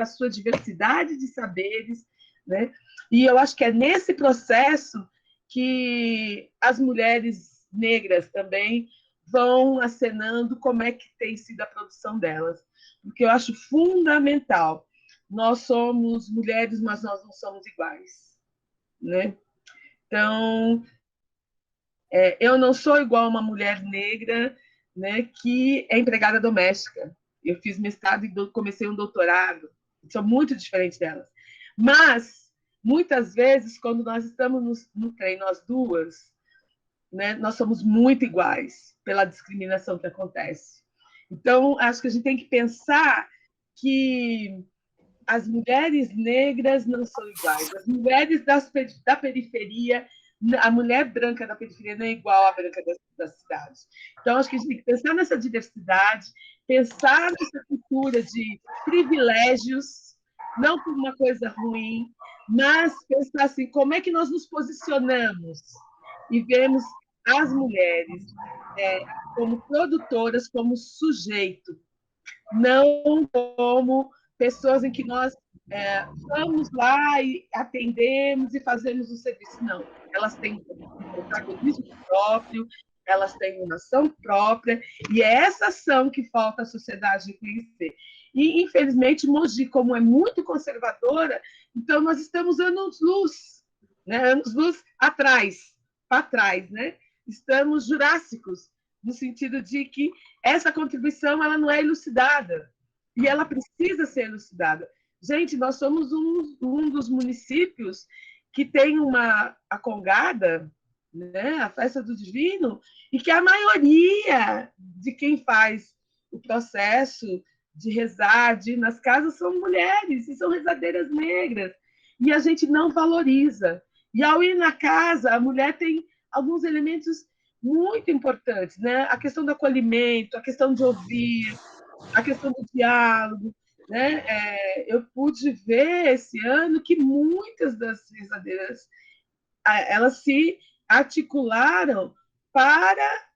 E: sua diversidade de saberes, né? E eu acho que é nesse processo que as mulheres negras também vão acenando como é que tem sido a produção delas, porque eu acho fundamental. Nós somos mulheres, mas nós não somos iguais, né? Então, eu não sou igual a uma mulher negra, né, que é empregada doméstica. Eu fiz mestrado e comecei um doutorado, sou muito diferente delas. Mas, muitas vezes, quando nós estamos no trem, nós duas, né, nós somos muito iguais pela discriminação que acontece. Então, acho que a gente tem que pensar que as mulheres negras não são iguais. As mulheres da periferia, a mulher branca da periferia não é igual à branca da cidade. Então, acho que a gente tem que pensar nessa diversidade, pensar nessa cultura de privilégios, não como uma coisa ruim, mas pensar assim, como é que nós nos posicionamos e vemos as mulheres como produtoras, como sujeito, não como pessoas em que nós vamos lá e atendemos e fazemos o serviço. Não, elas têm um protagonismo próprio, elas têm uma ação própria, e é essa ação que falta à sociedade reconhecer. E, infelizmente, Mogi, como é muito conservadora, então nós estamos anos-luz, né? Anos-luz atrás, para trás, né? Estamos jurássicos, no sentido de que essa contribuição ela não é elucidada, e ela precisa ser elucidada. Gente, nós somos um dos municípios que tem a congada, né, a festa do divino, e que a maioria de quem faz o processo de rezar, de ir nas casas, são mulheres, e são rezadeiras negras, e a gente não valoriza. E ao ir na casa, a mulher tem alguns elementos muito importantes, né? A questão do acolhimento, a questão de ouvir, a questão do diálogo, né? Eu pude ver esse ano que muitas das rezadeiras elas se articularam para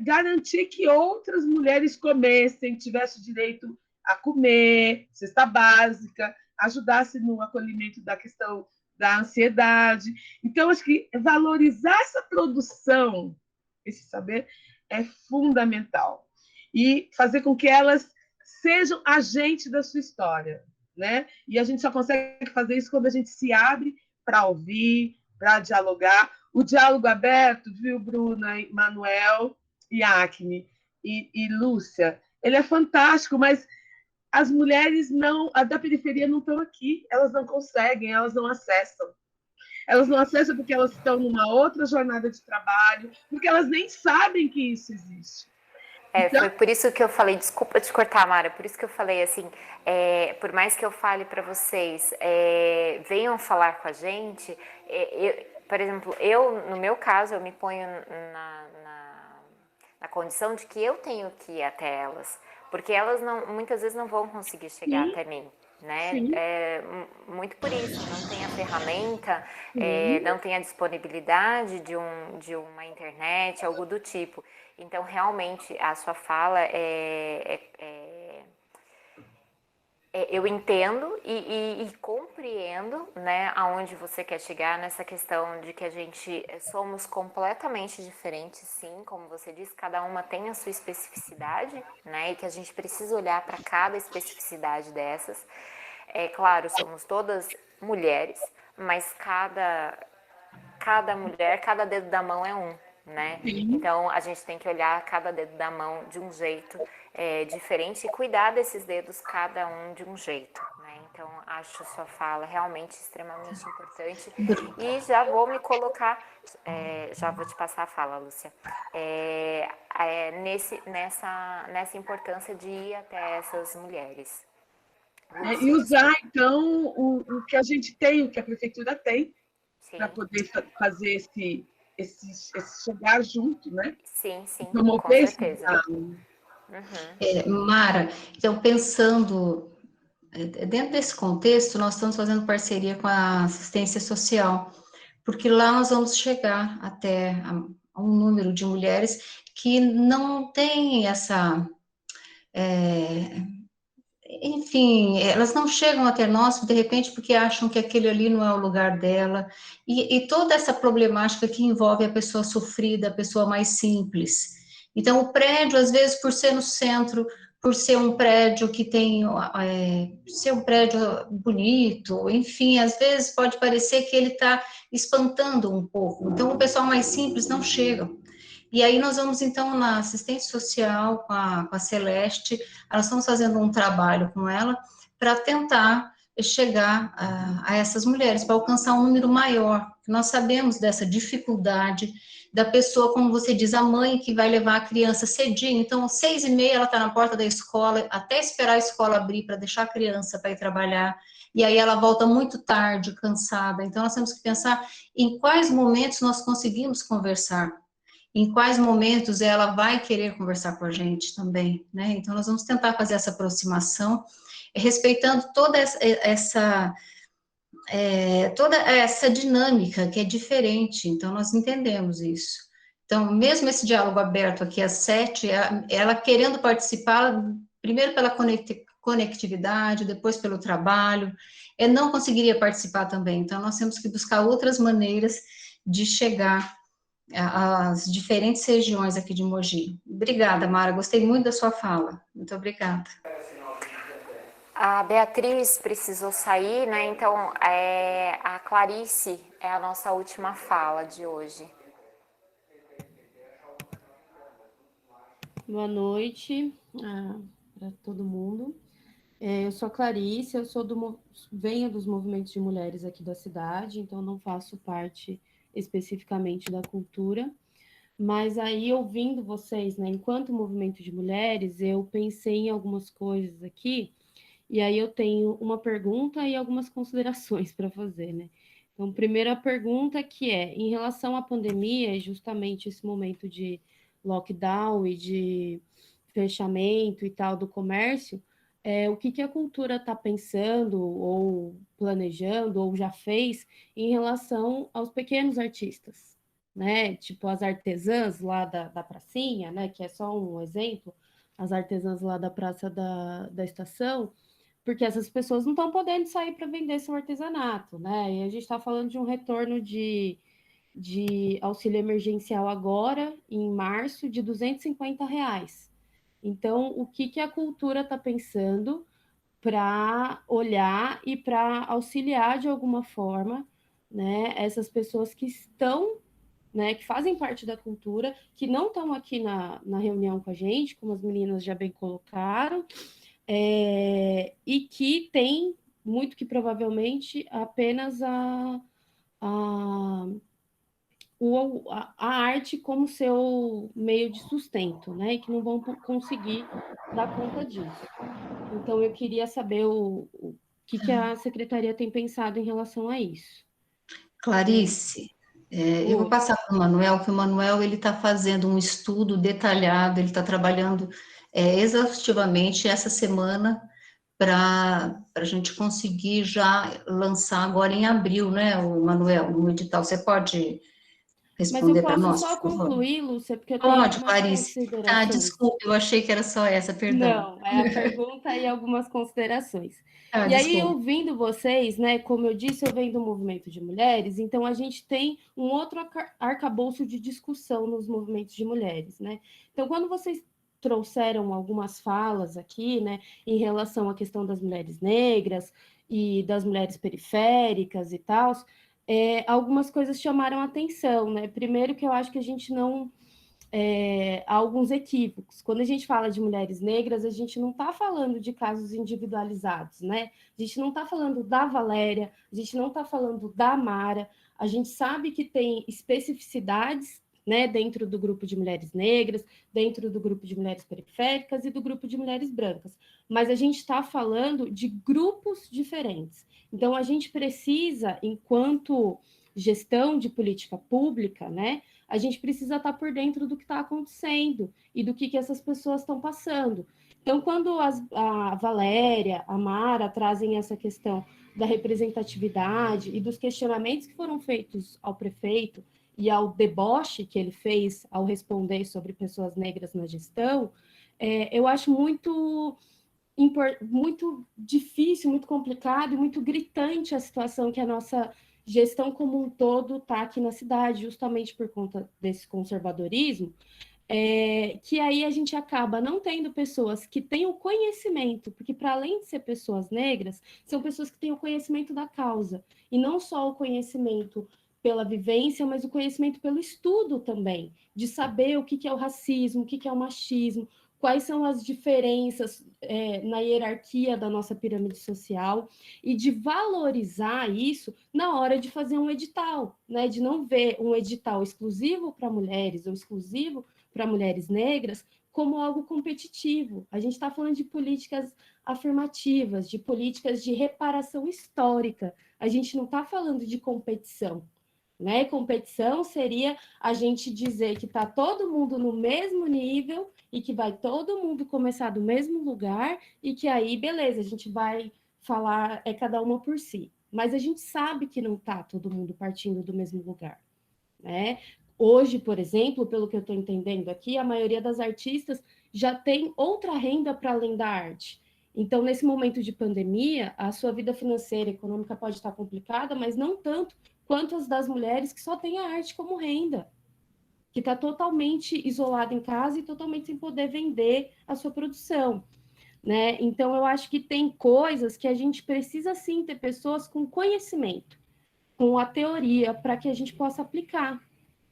E: garantir que outras mulheres comessem, tivessem direito a comer, cesta básica, ajudasse no acolhimento da questão da ansiedade. Então, acho que valorizar essa produção, esse saber, é fundamental. E fazer com que elas sejam agentes da sua história, né? E a gente só consegue fazer isso quando a gente se abre para ouvir, para dialogar. O diálogo aberto, viu, Bruna, Manuel e Acne e Lúcia, ele é fantástico, mas as mulheres da periferia não estão aqui, elas não conseguem, elas não acessam. Elas não acessam porque elas estão numa outra jornada de trabalho, porque elas nem sabem que isso existe.
B: Então... Foi por isso que eu falei, desculpa te cortar, Mara, por isso que eu falei assim, por mais que eu fale para vocês, venham falar com a gente, por exemplo, no meu caso, eu me ponho na condição de que eu tenho que ir até elas, porque elas muitas vezes não vão conseguir chegar até mim, né? Muito por isso, não tem a ferramenta, não tem a disponibilidade de uma internet, algo do tipo. Então, realmente, a sua fala eu entendo e compreendo, né, aonde você quer chegar nessa questão de que a gente somos completamente diferentes, sim, como você disse, cada uma tem a sua especificidade, né, e que a gente precisa olhar para cada especificidade dessas. Claro, somos todas mulheres, mas cada mulher, cada dedo da mão é um, né? Então, a gente tem que olhar cada dedo da mão de um jeito diferente e cuidar desses dedos, cada um de um jeito, né? Então, acho a sua fala realmente extremamente importante. E já vou me colocar, já vou te passar a fala, Lúcia, nessa importância de ir até essas mulheres.
E: E usar, então, o que a gente tem, o que a prefeitura tem, para poder fazer esse chegar junto, né?
B: Sim,
E: com certeza.
G: Mara, então, pensando dentro desse contexto, nós estamos fazendo parceria com a assistência social, porque lá nós vamos chegar até a um número de mulheres que não têm essa... enfim, elas não chegam até nós, de repente, porque acham que aquele ali não é o lugar dela, e toda essa problemática que envolve a pessoa sofrida, a pessoa mais simples. Então, o prédio, às vezes, por ser no centro, por ser um prédio que tem, ser um prédio bonito, enfim, às vezes pode parecer que ele está espantando um pouco. Então, o pessoal mais simples não chega. E aí nós vamos, então, na assistência social, com a Celeste, nós estamos fazendo um trabalho com ela para tentar chegar a essas mulheres, para alcançar um número maior. Nós sabemos dessa dificuldade da pessoa, como você diz, a mãe que vai levar a criança cedinho, então, 6h30 ela está na porta da escola, até esperar a escola abrir para deixar a criança para ir trabalhar, e aí ela volta muito tarde, cansada. Então, nós temos que pensar em quais momentos nós conseguimos conversar, em quais momentos ela vai querer conversar com a gente também, né? Então, nós vamos tentar fazer essa aproximação, respeitando toda essa dinâmica que é diferente, então, nós entendemos isso. Então, mesmo esse diálogo aberto aqui às 7, ela querendo participar, primeiro pela conectividade, depois pelo trabalho, não conseguiria participar também, então, nós temos que buscar outras maneiras de chegar as diferentes regiões aqui de Mogi. Obrigada, Mara, gostei muito da sua fala. Muito obrigada.
B: A Beatriz precisou sair, né? Então, a Clarice é a nossa última fala de hoje.
P: Boa noite para todo mundo. Eu sou a Clarice, venho dos movimentos de mulheres aqui da cidade, então não faço parte especificamente da cultura, mas aí ouvindo vocês, né, enquanto movimento de mulheres, eu pensei em algumas coisas aqui, e aí eu tenho uma pergunta e algumas considerações para fazer, né? Então, primeira pergunta que é, em relação à pandemia, e justamente esse momento de lockdown e de fechamento e tal do comércio, o que a cultura está pensando, ou planejando, ou já fez em relação aos pequenos artistas, né? Tipo as artesãs lá da pracinha, né? Que é só um exemplo, as artesãs lá da Praça da Estação, porque essas pessoas não estão podendo sair para vender seu artesanato, né? E a gente está falando de um retorno de auxílio emergencial agora, em março, de R$ 250. Então, o que a cultura está pensando para olhar e para auxiliar de alguma forma, né, essas pessoas que estão, né, que fazem parte da cultura, que não estão aqui na reunião com a gente, como as meninas já bem colocaram, e que tem, muito que provavelmente, apenas a arte como seu meio de sustento, né? E que não vão conseguir dar conta disso. Então, eu queria saber o que a secretaria tem pensado em relação a isso.
G: Clarice, eu vou passar para o Manuel, que o Manuel está fazendo um estudo detalhado, ele está trabalhando exaustivamente essa semana para a gente conseguir já lançar agora em abril, né, o Manuel, no edital. Você pode responder para nós,
P: Mas eu posso só concluir, Lúcia, porque eu
G: tenho
P: algumas
G: Clarice.
P: considerações.
G: Desculpe, eu achei que era só essa, perdão.
P: Não, é a pergunta e algumas considerações. E
G: desculpa.
P: aí, ouvindo vocês, né, como eu disse, eu venho do movimento de mulheres, então a gente tem um outro arcabouço de discussão nos movimentos de mulheres, né? Então, quando vocês trouxeram algumas falas aqui, né, em relação à questão das mulheres negras e das mulheres periféricas e tal, algumas coisas chamaram a atenção, né? Primeiro que eu acho que a gente não... há alguns equívocos. Quando a gente fala de mulheres negras, a gente não está falando de casos individualizados, né? A gente não está falando da Valéria, a gente não está falando da Mara, a gente sabe que tem especificidades, né, dentro do grupo de mulheres negras, dentro do grupo de mulheres periféricas e do grupo de mulheres brancas, mas a gente está falando de grupos diferentes. Então, a gente precisa, enquanto gestão de política pública, né, a gente precisa estar por dentro do que está acontecendo e do que essas pessoas estão passando. Então, quando a Valéria, a Mara trazem essa questão da representatividade e dos questionamentos que foram feitos ao prefeito e ao deboche que ele fez ao responder sobre pessoas negras na gestão, eu acho muito difícil, muito complicado e muito gritante a situação que a nossa gestão como um todo está aqui na cidade, justamente por conta desse conservadorismo, que aí a gente acaba não tendo pessoas que têm o conhecimento, porque para além de ser pessoas negras, são pessoas que têm o conhecimento da causa, e não só o conhecimento pela vivência, mas o conhecimento pelo estudo também, de saber o que é o racismo, o que é o machismo, quais são as diferenças na hierarquia da nossa pirâmide social, e de valorizar isso na hora de fazer um edital, né? De não ver um edital exclusivo para mulheres ou exclusivo para mulheres negras como algo competitivo. A gente está falando de políticas afirmativas, de políticas de reparação histórica. A gente não está falando de competição, né? Competição seria a gente dizer que está todo mundo no mesmo nível e que vai todo mundo começar do mesmo lugar e que aí, beleza, a gente vai falar cada uma por si. Mas a gente sabe que não está todo mundo partindo do mesmo lugar, né? Hoje, por exemplo, pelo que eu estou entendendo aqui, a maioria das artistas já tem outra renda para além da arte. Então, nesse momento de pandemia, a sua vida financeira, econômica pode estar complicada, mas não tanto quanto as das mulheres que só têm a arte como renda, que está totalmente isolado em casa e totalmente sem poder vender a sua produção, né? Então, eu acho que tem coisas que a gente precisa, sim, ter pessoas com conhecimento, com a teoria, para que a gente possa aplicar,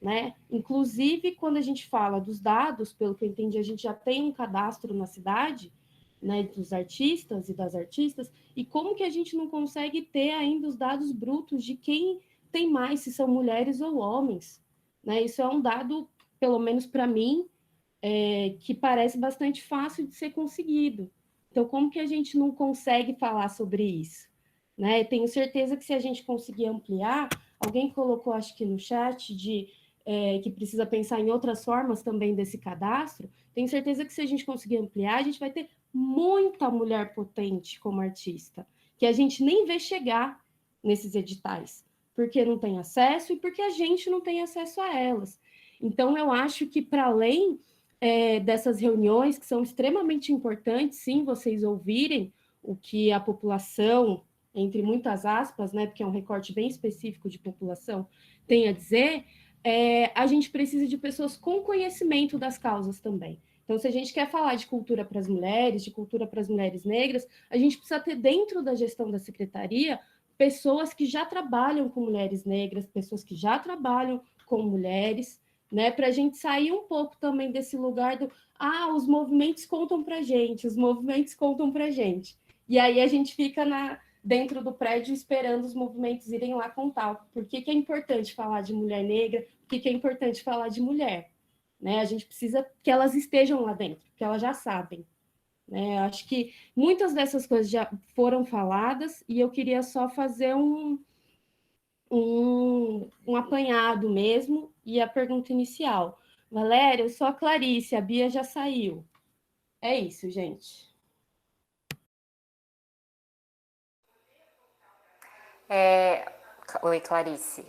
P: né? Inclusive, quando a gente fala dos dados, pelo que eu entendi, a gente já tem um cadastro na cidade, né, dos artistas e das artistas, e como que a gente não consegue ter ainda os dados brutos de quem tem mais, se são mulheres ou homens, né? Isso é um dado, pelo menos para mim, que parece bastante fácil de ser conseguido. Então, como que a gente não consegue falar sobre isso? Né? Tenho certeza que se a gente conseguir ampliar, alguém colocou, acho que no chat, que precisa pensar em outras formas também desse cadastro. Tenho certeza que se a gente conseguir ampliar, a gente vai ter muita mulher potente como artista, que a gente nem vê chegar nesses editais, porque não tem acesso e porque a gente não tem acesso a elas. Então, eu acho que, para além dessas reuniões, que são extremamente importantes, sim, vocês ouvirem o que a população, entre muitas aspas, né, porque é um recorte bem específico de população, tem a dizer, a gente precisa de pessoas com conhecimento das causas também. Então, se a gente quer falar de cultura para as mulheres, de cultura para as mulheres negras, a gente precisa ter dentro da gestão da secretaria pessoas que já trabalham com mulheres negras, pessoas que já trabalham com mulheres, né, para a gente sair um pouco também desse lugar do os movimentos contam para a gente, os movimentos contam para a gente. E aí a gente fica dentro do prédio esperando os movimentos irem lá contar. Por que é importante falar de mulher negra? Por que é importante falar de mulher? Né? A gente precisa que elas estejam lá dentro, que elas já sabem. Né? Acho que muitas dessas coisas já foram faladas e eu queria só fazer um apanhado mesmo e a pergunta inicial. Valéria, eu sou a Clarice, a Bia já saiu. É isso, gente.
B: Oi, Clarice.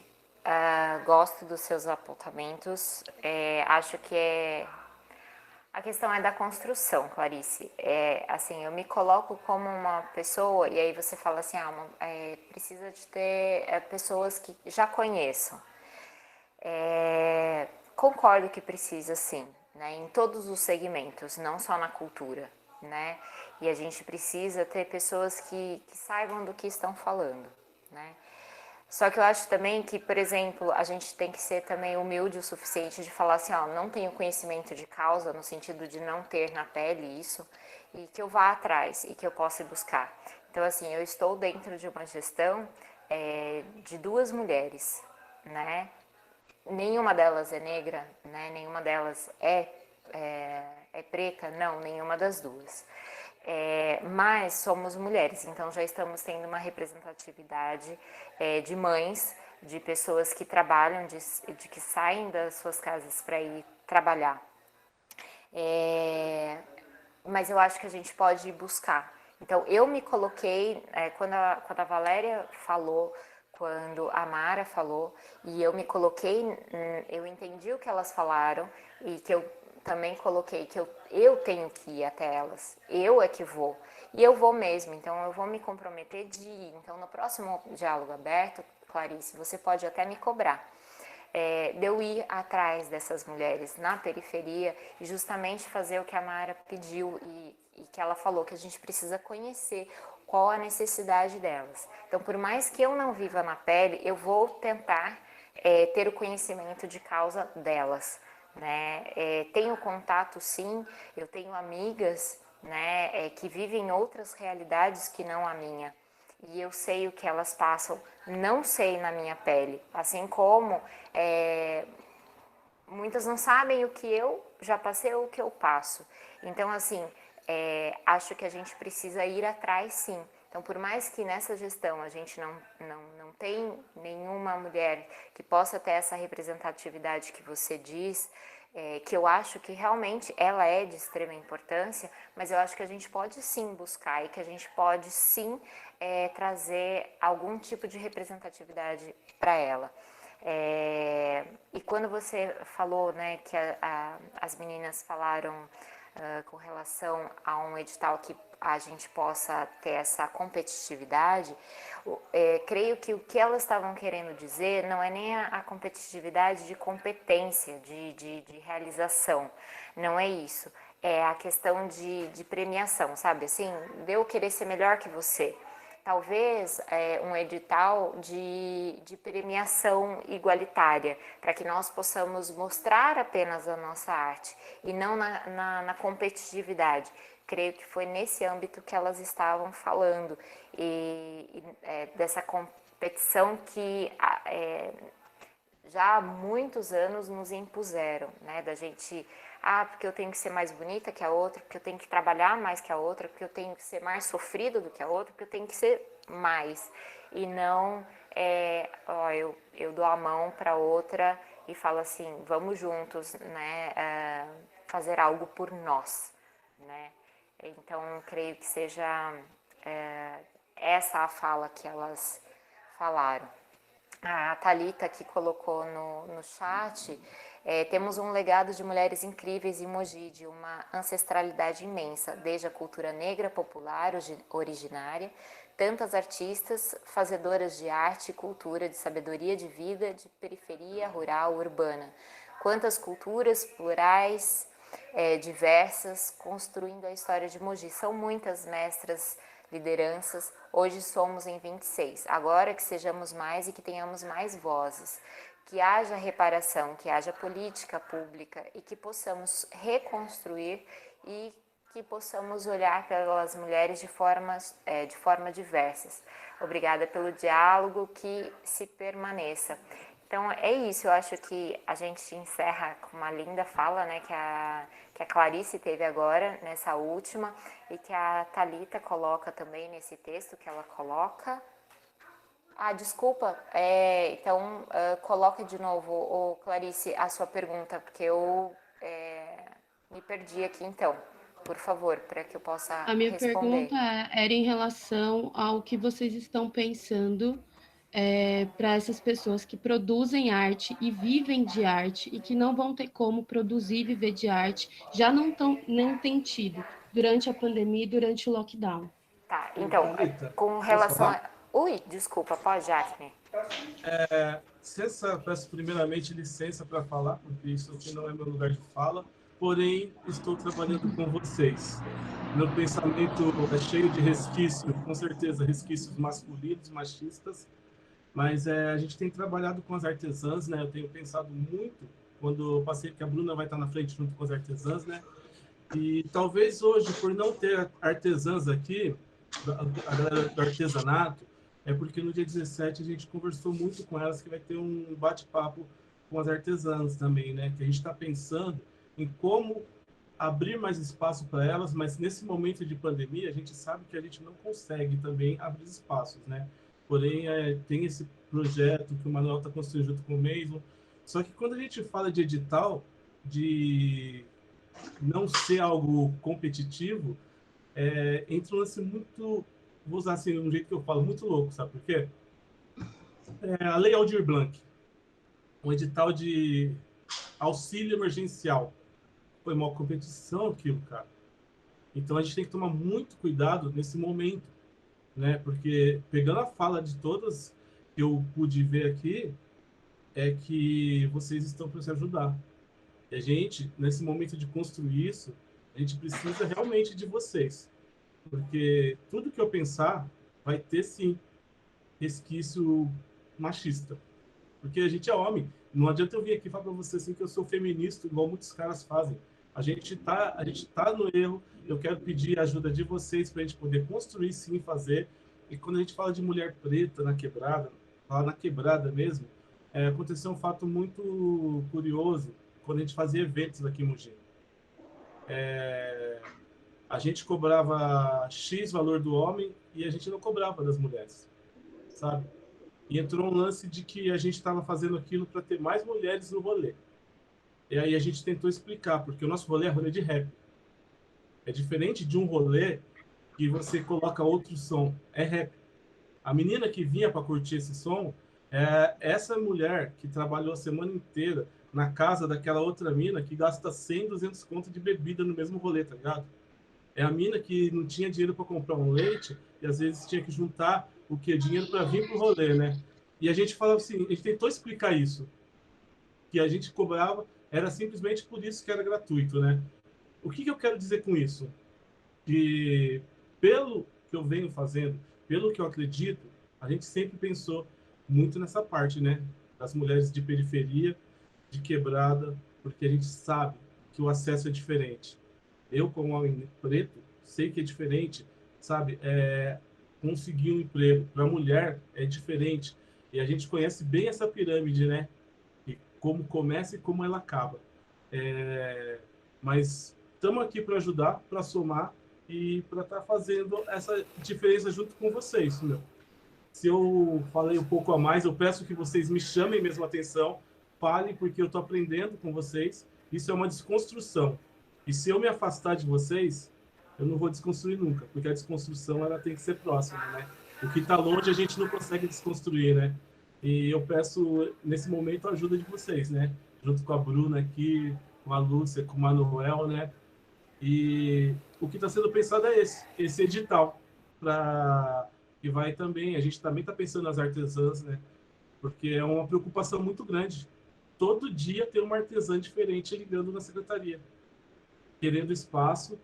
B: Gosto dos seus apontamentos. Acho que a questão é da construção, Clarice. Assim, eu me coloco como uma pessoa, e aí você fala assim, precisa de ter pessoas que já conheçam. Concordo que precisa, sim, né, em todos os segmentos, não só na cultura, né? E a gente precisa ter pessoas que saibam do que estão falando, né? Só que eu acho também que, por exemplo, a gente tem que ser também humilde o suficiente de falar assim, não tenho conhecimento de causa, no sentido de não ter na pele isso, e que eu vá atrás e que eu possa buscar. Então, assim, eu estou dentro de uma gestão de 2 mulheres, né? Nenhuma delas é negra, né? Nenhuma delas é preta, não, nenhuma das duas. Mas somos mulheres, então já estamos tendo uma representatividade de mães, de pessoas que trabalham, de que saem das suas casas para ir trabalhar. Mas eu acho que a gente pode buscar. Então, eu me coloquei, quando a Valéria falou, quando a Mara falou, e eu me coloquei, eu entendi o que elas falaram, e que eu também coloquei que eu tenho que ir até elas, eu é que vou, e eu vou mesmo, então eu vou me comprometer de ir. Então, no próximo diálogo aberto, Clarice, você pode até me cobrar, de eu ir atrás dessas mulheres na periferia e justamente fazer o que a Mara pediu e que ela falou, que a gente precisa conhecer qual a necessidade delas. Então, por mais que eu não viva na pele, eu vou tentar ter o conhecimento de causa delas, né? Tenho contato, sim, eu tenho amigas, né, que vivem outras realidades que não a minha, e eu sei o que elas passam, não sei na minha pele, assim como muitas não sabem o que eu já passei ou o que eu passo. Então, assim, acho que a gente precisa ir atrás, sim. Então, por mais que nessa gestão a gente não tem nenhuma mulher que possa ter essa representatividade que você diz, que eu acho que realmente ela é de extrema importância, mas eu acho que a gente pode sim buscar e que a gente pode sim trazer algum tipo de representatividade para ela. E quando você falou, né, que as meninas falaram com relação a um edital que a gente possa ter essa competitividade, creio que o que elas estavam querendo dizer não é nem a competitividade de competência, de realização, não é isso. É a questão de premiação, sabe? Assim, de eu querer ser melhor que você. Talvez um edital de premiação igualitária, para que nós possamos mostrar apenas a nossa arte e não na competitividade. Creio que foi nesse âmbito que elas estavam falando, dessa competição que já há muitos anos nos impuseram, né? Da gente, porque eu tenho que ser mais bonita que a outra, porque eu tenho que trabalhar mais que a outra, porque eu tenho que ser mais sofrido do que a outra, porque eu tenho que ser mais. E não, eu dou a mão para outra e falo assim, vamos juntos, né? Fazer algo por nós, né? Então, creio que seja essa a fala que elas falaram. A Thalita que colocou no chat, temos um legado de mulheres incríveis em Mogi, de uma ancestralidade imensa, desde a cultura negra popular originária, tantas artistas, fazedoras de arte e cultura, de sabedoria de vida, de periferia rural, urbana. Quantas culturas plurais, diversas, construindo a história de Mogi. São muitas mestras, lideranças, hoje somos em 26, agora que sejamos mais e que tenhamos mais vozes, que haja reparação, que haja política pública e que possamos reconstruir e que possamos olhar pelas mulheres de forma diversas. Obrigada pelo diálogo, que se permaneça. Então, é isso, eu acho que a gente encerra com uma linda fala, né, que a Clarice teve agora, nessa última, e que a Thalita coloca também nesse texto que ela coloca. Desculpa, então coloca de novo, Clarice, a sua pergunta, porque eu me perdi aqui então. Por favor, para que eu possa responder.
P: A minha pergunta era em relação ao que vocês estão pensando para essas pessoas que produzem arte e vivem de arte e que não vão ter como produzir e viver de arte, já não têm tido durante a pandemia e durante o lockdown.
B: Tá, então, com relação a... Ui, desculpa, pode, Jacqueline.
F: Peço primeiramente licença para falar, porque isso aqui não é meu lugar de fala, porém estou trabalhando com vocês. Meu pensamento é cheio de resquícios, com certeza, resquícios masculinos, machistas, mas a gente tem trabalhado com as artesãs, né? Eu tenho pensado muito, quando eu passei, que a Bruna vai estar na frente junto com as artesãs, né? E talvez hoje, por não ter artesãs aqui, a galera do artesanato, é porque no dia 17 a gente conversou muito com elas, que vai ter um bate-papo com as artesãs também, né? Que a gente está pensando em como abrir mais espaço para elas, mas nesse momento de pandemia a gente sabe que a gente não consegue também abrir espaços, né? Porém, tem esse projeto que o Manuel está construindo junto com o Mason. Só que quando a gente fala de edital, de não ser algo competitivo, entra um lance muito, vou usar assim um jeito que eu falo, muito louco, sabe por quê? A Lei Aldir Blanc, um edital de auxílio emergencial. Foi uma competição aquilo, cara. Então a gente tem que tomar muito cuidado nesse momento, né? Porque pegando a fala de todas que eu pude ver aqui, é que vocês estão para se ajudar. E a gente, nesse momento de construir isso, a gente precisa realmente de vocês. Porque tudo que eu pensar vai ter, sim, resquício machista. Porque a gente é homem. Não adianta eu vir aqui falar para você assim que eu sou feminista, igual muitos caras fazem. A gente tá no erro. Eu quero pedir a ajuda de vocês para a gente poder construir, sim, fazer. E quando a gente fala de mulher preta na quebrada, fala na quebrada mesmo, aconteceu um fato muito curioso quando a gente fazia eventos aqui em Mogi. A gente cobrava X valor do homem e a gente não cobrava das mulheres, sabe? E entrou um lance de que a gente estava fazendo aquilo para ter mais mulheres no rolê. E aí a gente tentou explicar, porque o nosso rolê é rolê de rap. É diferente de um rolê que você coloca outro som, é rap. A menina que vinha para curtir esse som é essa mulher que trabalhou a semana inteira na casa daquela outra mina que gasta 100, 200 conto de bebida no mesmo rolê, tá ligado? É a mina que não tinha dinheiro para comprar um leite e às vezes tinha que juntar o que? Dinheiro para vir para o rolê, né? E a gente falava assim, a gente tentou explicar isso, que a gente cobrava, era simplesmente por isso que era gratuito, né? O que eu quero dizer com isso? Que pelo que eu venho fazendo, pelo que eu acredito, a gente sempre pensou muito nessa parte, né? Das mulheres de periferia, de quebrada, porque a gente sabe que o acesso é diferente. Eu, como homem preto, sei que é diferente, sabe? Conseguir um emprego para mulher é diferente. E a gente conhece bem essa pirâmide, né? E como começa e como ela acaba. Mas estamos aqui para ajudar, para somar e para estar fazendo essa diferença junto com vocês, meu. Se eu falei um pouco a mais, eu peço que vocês me chamem mesmo a atenção, falem, porque eu estou aprendendo com vocês. Isso é uma desconstrução. E se eu me afastar de vocês, eu não vou desconstruir nunca, porque a desconstrução ela tem que ser próxima, né? O que está longe a gente não consegue desconstruir, né? E eu peço, nesse momento, a ajuda de vocês, né? Junto com a Bruna aqui, com a Lúcia, com o Manuel, né? E o que está sendo pensado é esse edital, que vai também, a gente também está pensando nas artesãs, né? Porque é uma preocupação muito grande. Todo dia tem uma artesã diferente ligando na secretaria, querendo espaço,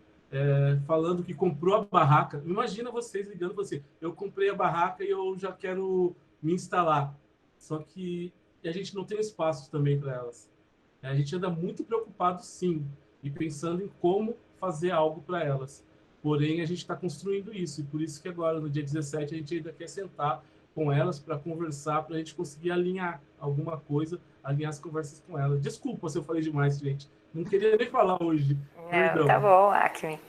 F: falando que comprou a barraca. Imagina vocês ligando para você, eu comprei a barraca e eu já quero me instalar. Só que a gente não tem espaço também para elas. A gente anda muito preocupado, sim, e pensando em como fazer algo para elas. Porém, a gente está construindo isso, e por isso que agora, no dia 17, a gente ainda quer sentar com elas para conversar, para a gente conseguir alinhar alguma coisa, alinhar as conversas com elas. Desculpa se eu falei demais, gente. Não queria nem falar hoje.
B: Não,
F: Perdão.
B: tá bom, Acme.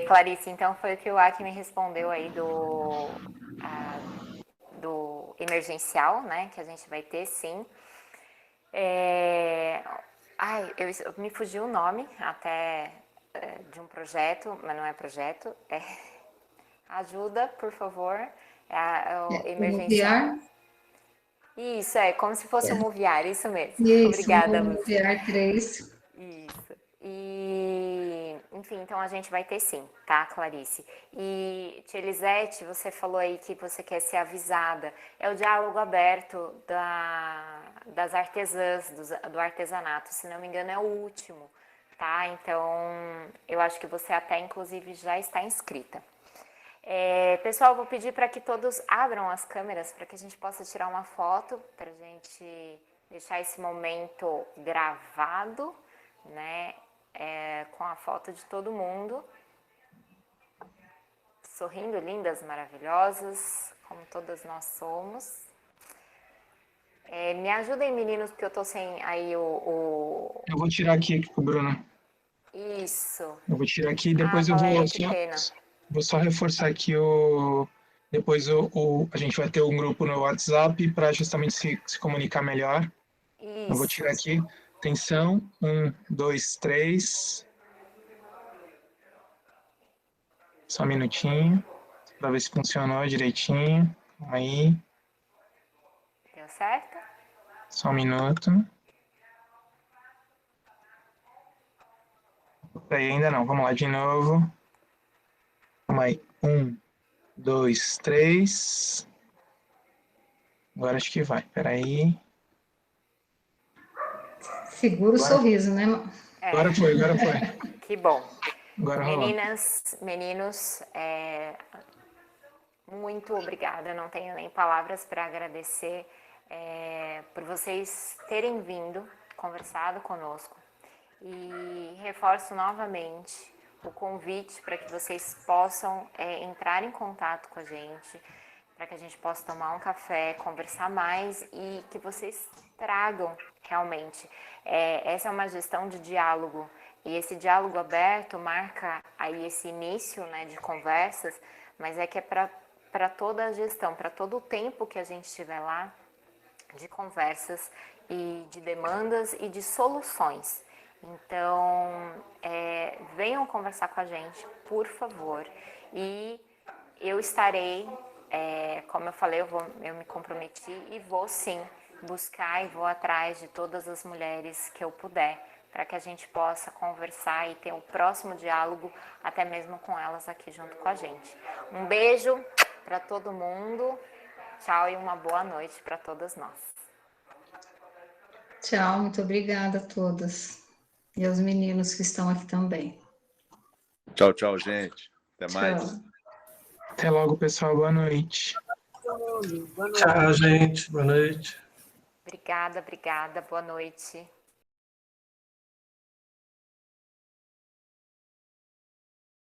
B: Clarice, então foi o que o Acme respondeu aí do emergencial, né? Que a gente vai ter, sim. Me fugiu o nome até de um projeto, mas não é projeto. Ajuda, por favor. O emergencial. Isso, como se fosse o Moviar, isso mesmo.
G: Isso,
B: Obrigada,
G: o
B: Lúcia.
G: Moviar 3.
B: Isso. E, enfim, então a gente vai ter sim, tá, Clarice? E, Tia Elisete, você falou aí que você quer ser avisada. É o diálogo aberto das artesãs, do artesanato, se não me engano é o último, tá? Então, eu acho que você até, inclusive, já está inscrita. Pessoal, vou pedir para que todos abram as câmeras para que a gente possa tirar uma foto, para a gente deixar esse momento gravado, né? Com a foto de todo mundo. Sorrindo, lindas, maravilhosas, como todas nós somos. Me ajudem, meninos, porque eu tô sem aí
A: Eu vou tirar aqui com o Bruno.
B: Isso.
A: Eu vou tirar aqui e depois eu
B: Valéria,
A: vou
B: que pena.
A: Vou só reforçar aqui depois a gente vai ter um grupo no WhatsApp para justamente se comunicar melhor.
B: Isso.
A: Eu vou tirar aqui. Atenção. 1, 2, 3. Só um minutinho. Para ver se funcionou direitinho. Aí.
B: Deu certo?
A: Só um minuto. Aí ainda não. Vamos lá de novo. Vamos aí. 1, 2, 3. Agora acho que vai. Peraí.
G: Segura o sorriso, né?
A: Agora foi.
B: Que bom.
A: Agora
B: Meninas, meninos, muito obrigada. Não tenho nem palavras para agradecer por vocês terem vindo, conversado conosco. E reforço novamente o convite para que vocês possam entrar em contato com a gente, para que a gente possa tomar um café, conversar mais e que vocês tragam realmente. Essa é uma gestão de diálogo e esse diálogo aberto marca aí esse início, né, de conversas, mas que é para toda a gestão, para todo o tempo que a gente estiver lá, de conversas e de demandas e de soluções. Então, venham conversar com a gente, por favor. E eu estarei, como eu falei, eu me comprometi e vou sim buscar e vou atrás de todas as mulheres que eu puder para que a gente possa conversar e ter o próximo diálogo, até mesmo com elas aqui junto com a gente. Um beijo para todo mundo, tchau e uma boa noite para todas nós.
G: Tchau, muito obrigada a todas. E aos meninos que estão aqui também.
L: Tchau, tchau, gente. Até mais.
G: Tchau.
A: Até logo, pessoal. Boa noite.
F: Tchau, gente. Boa noite.
B: Obrigada, boa noite.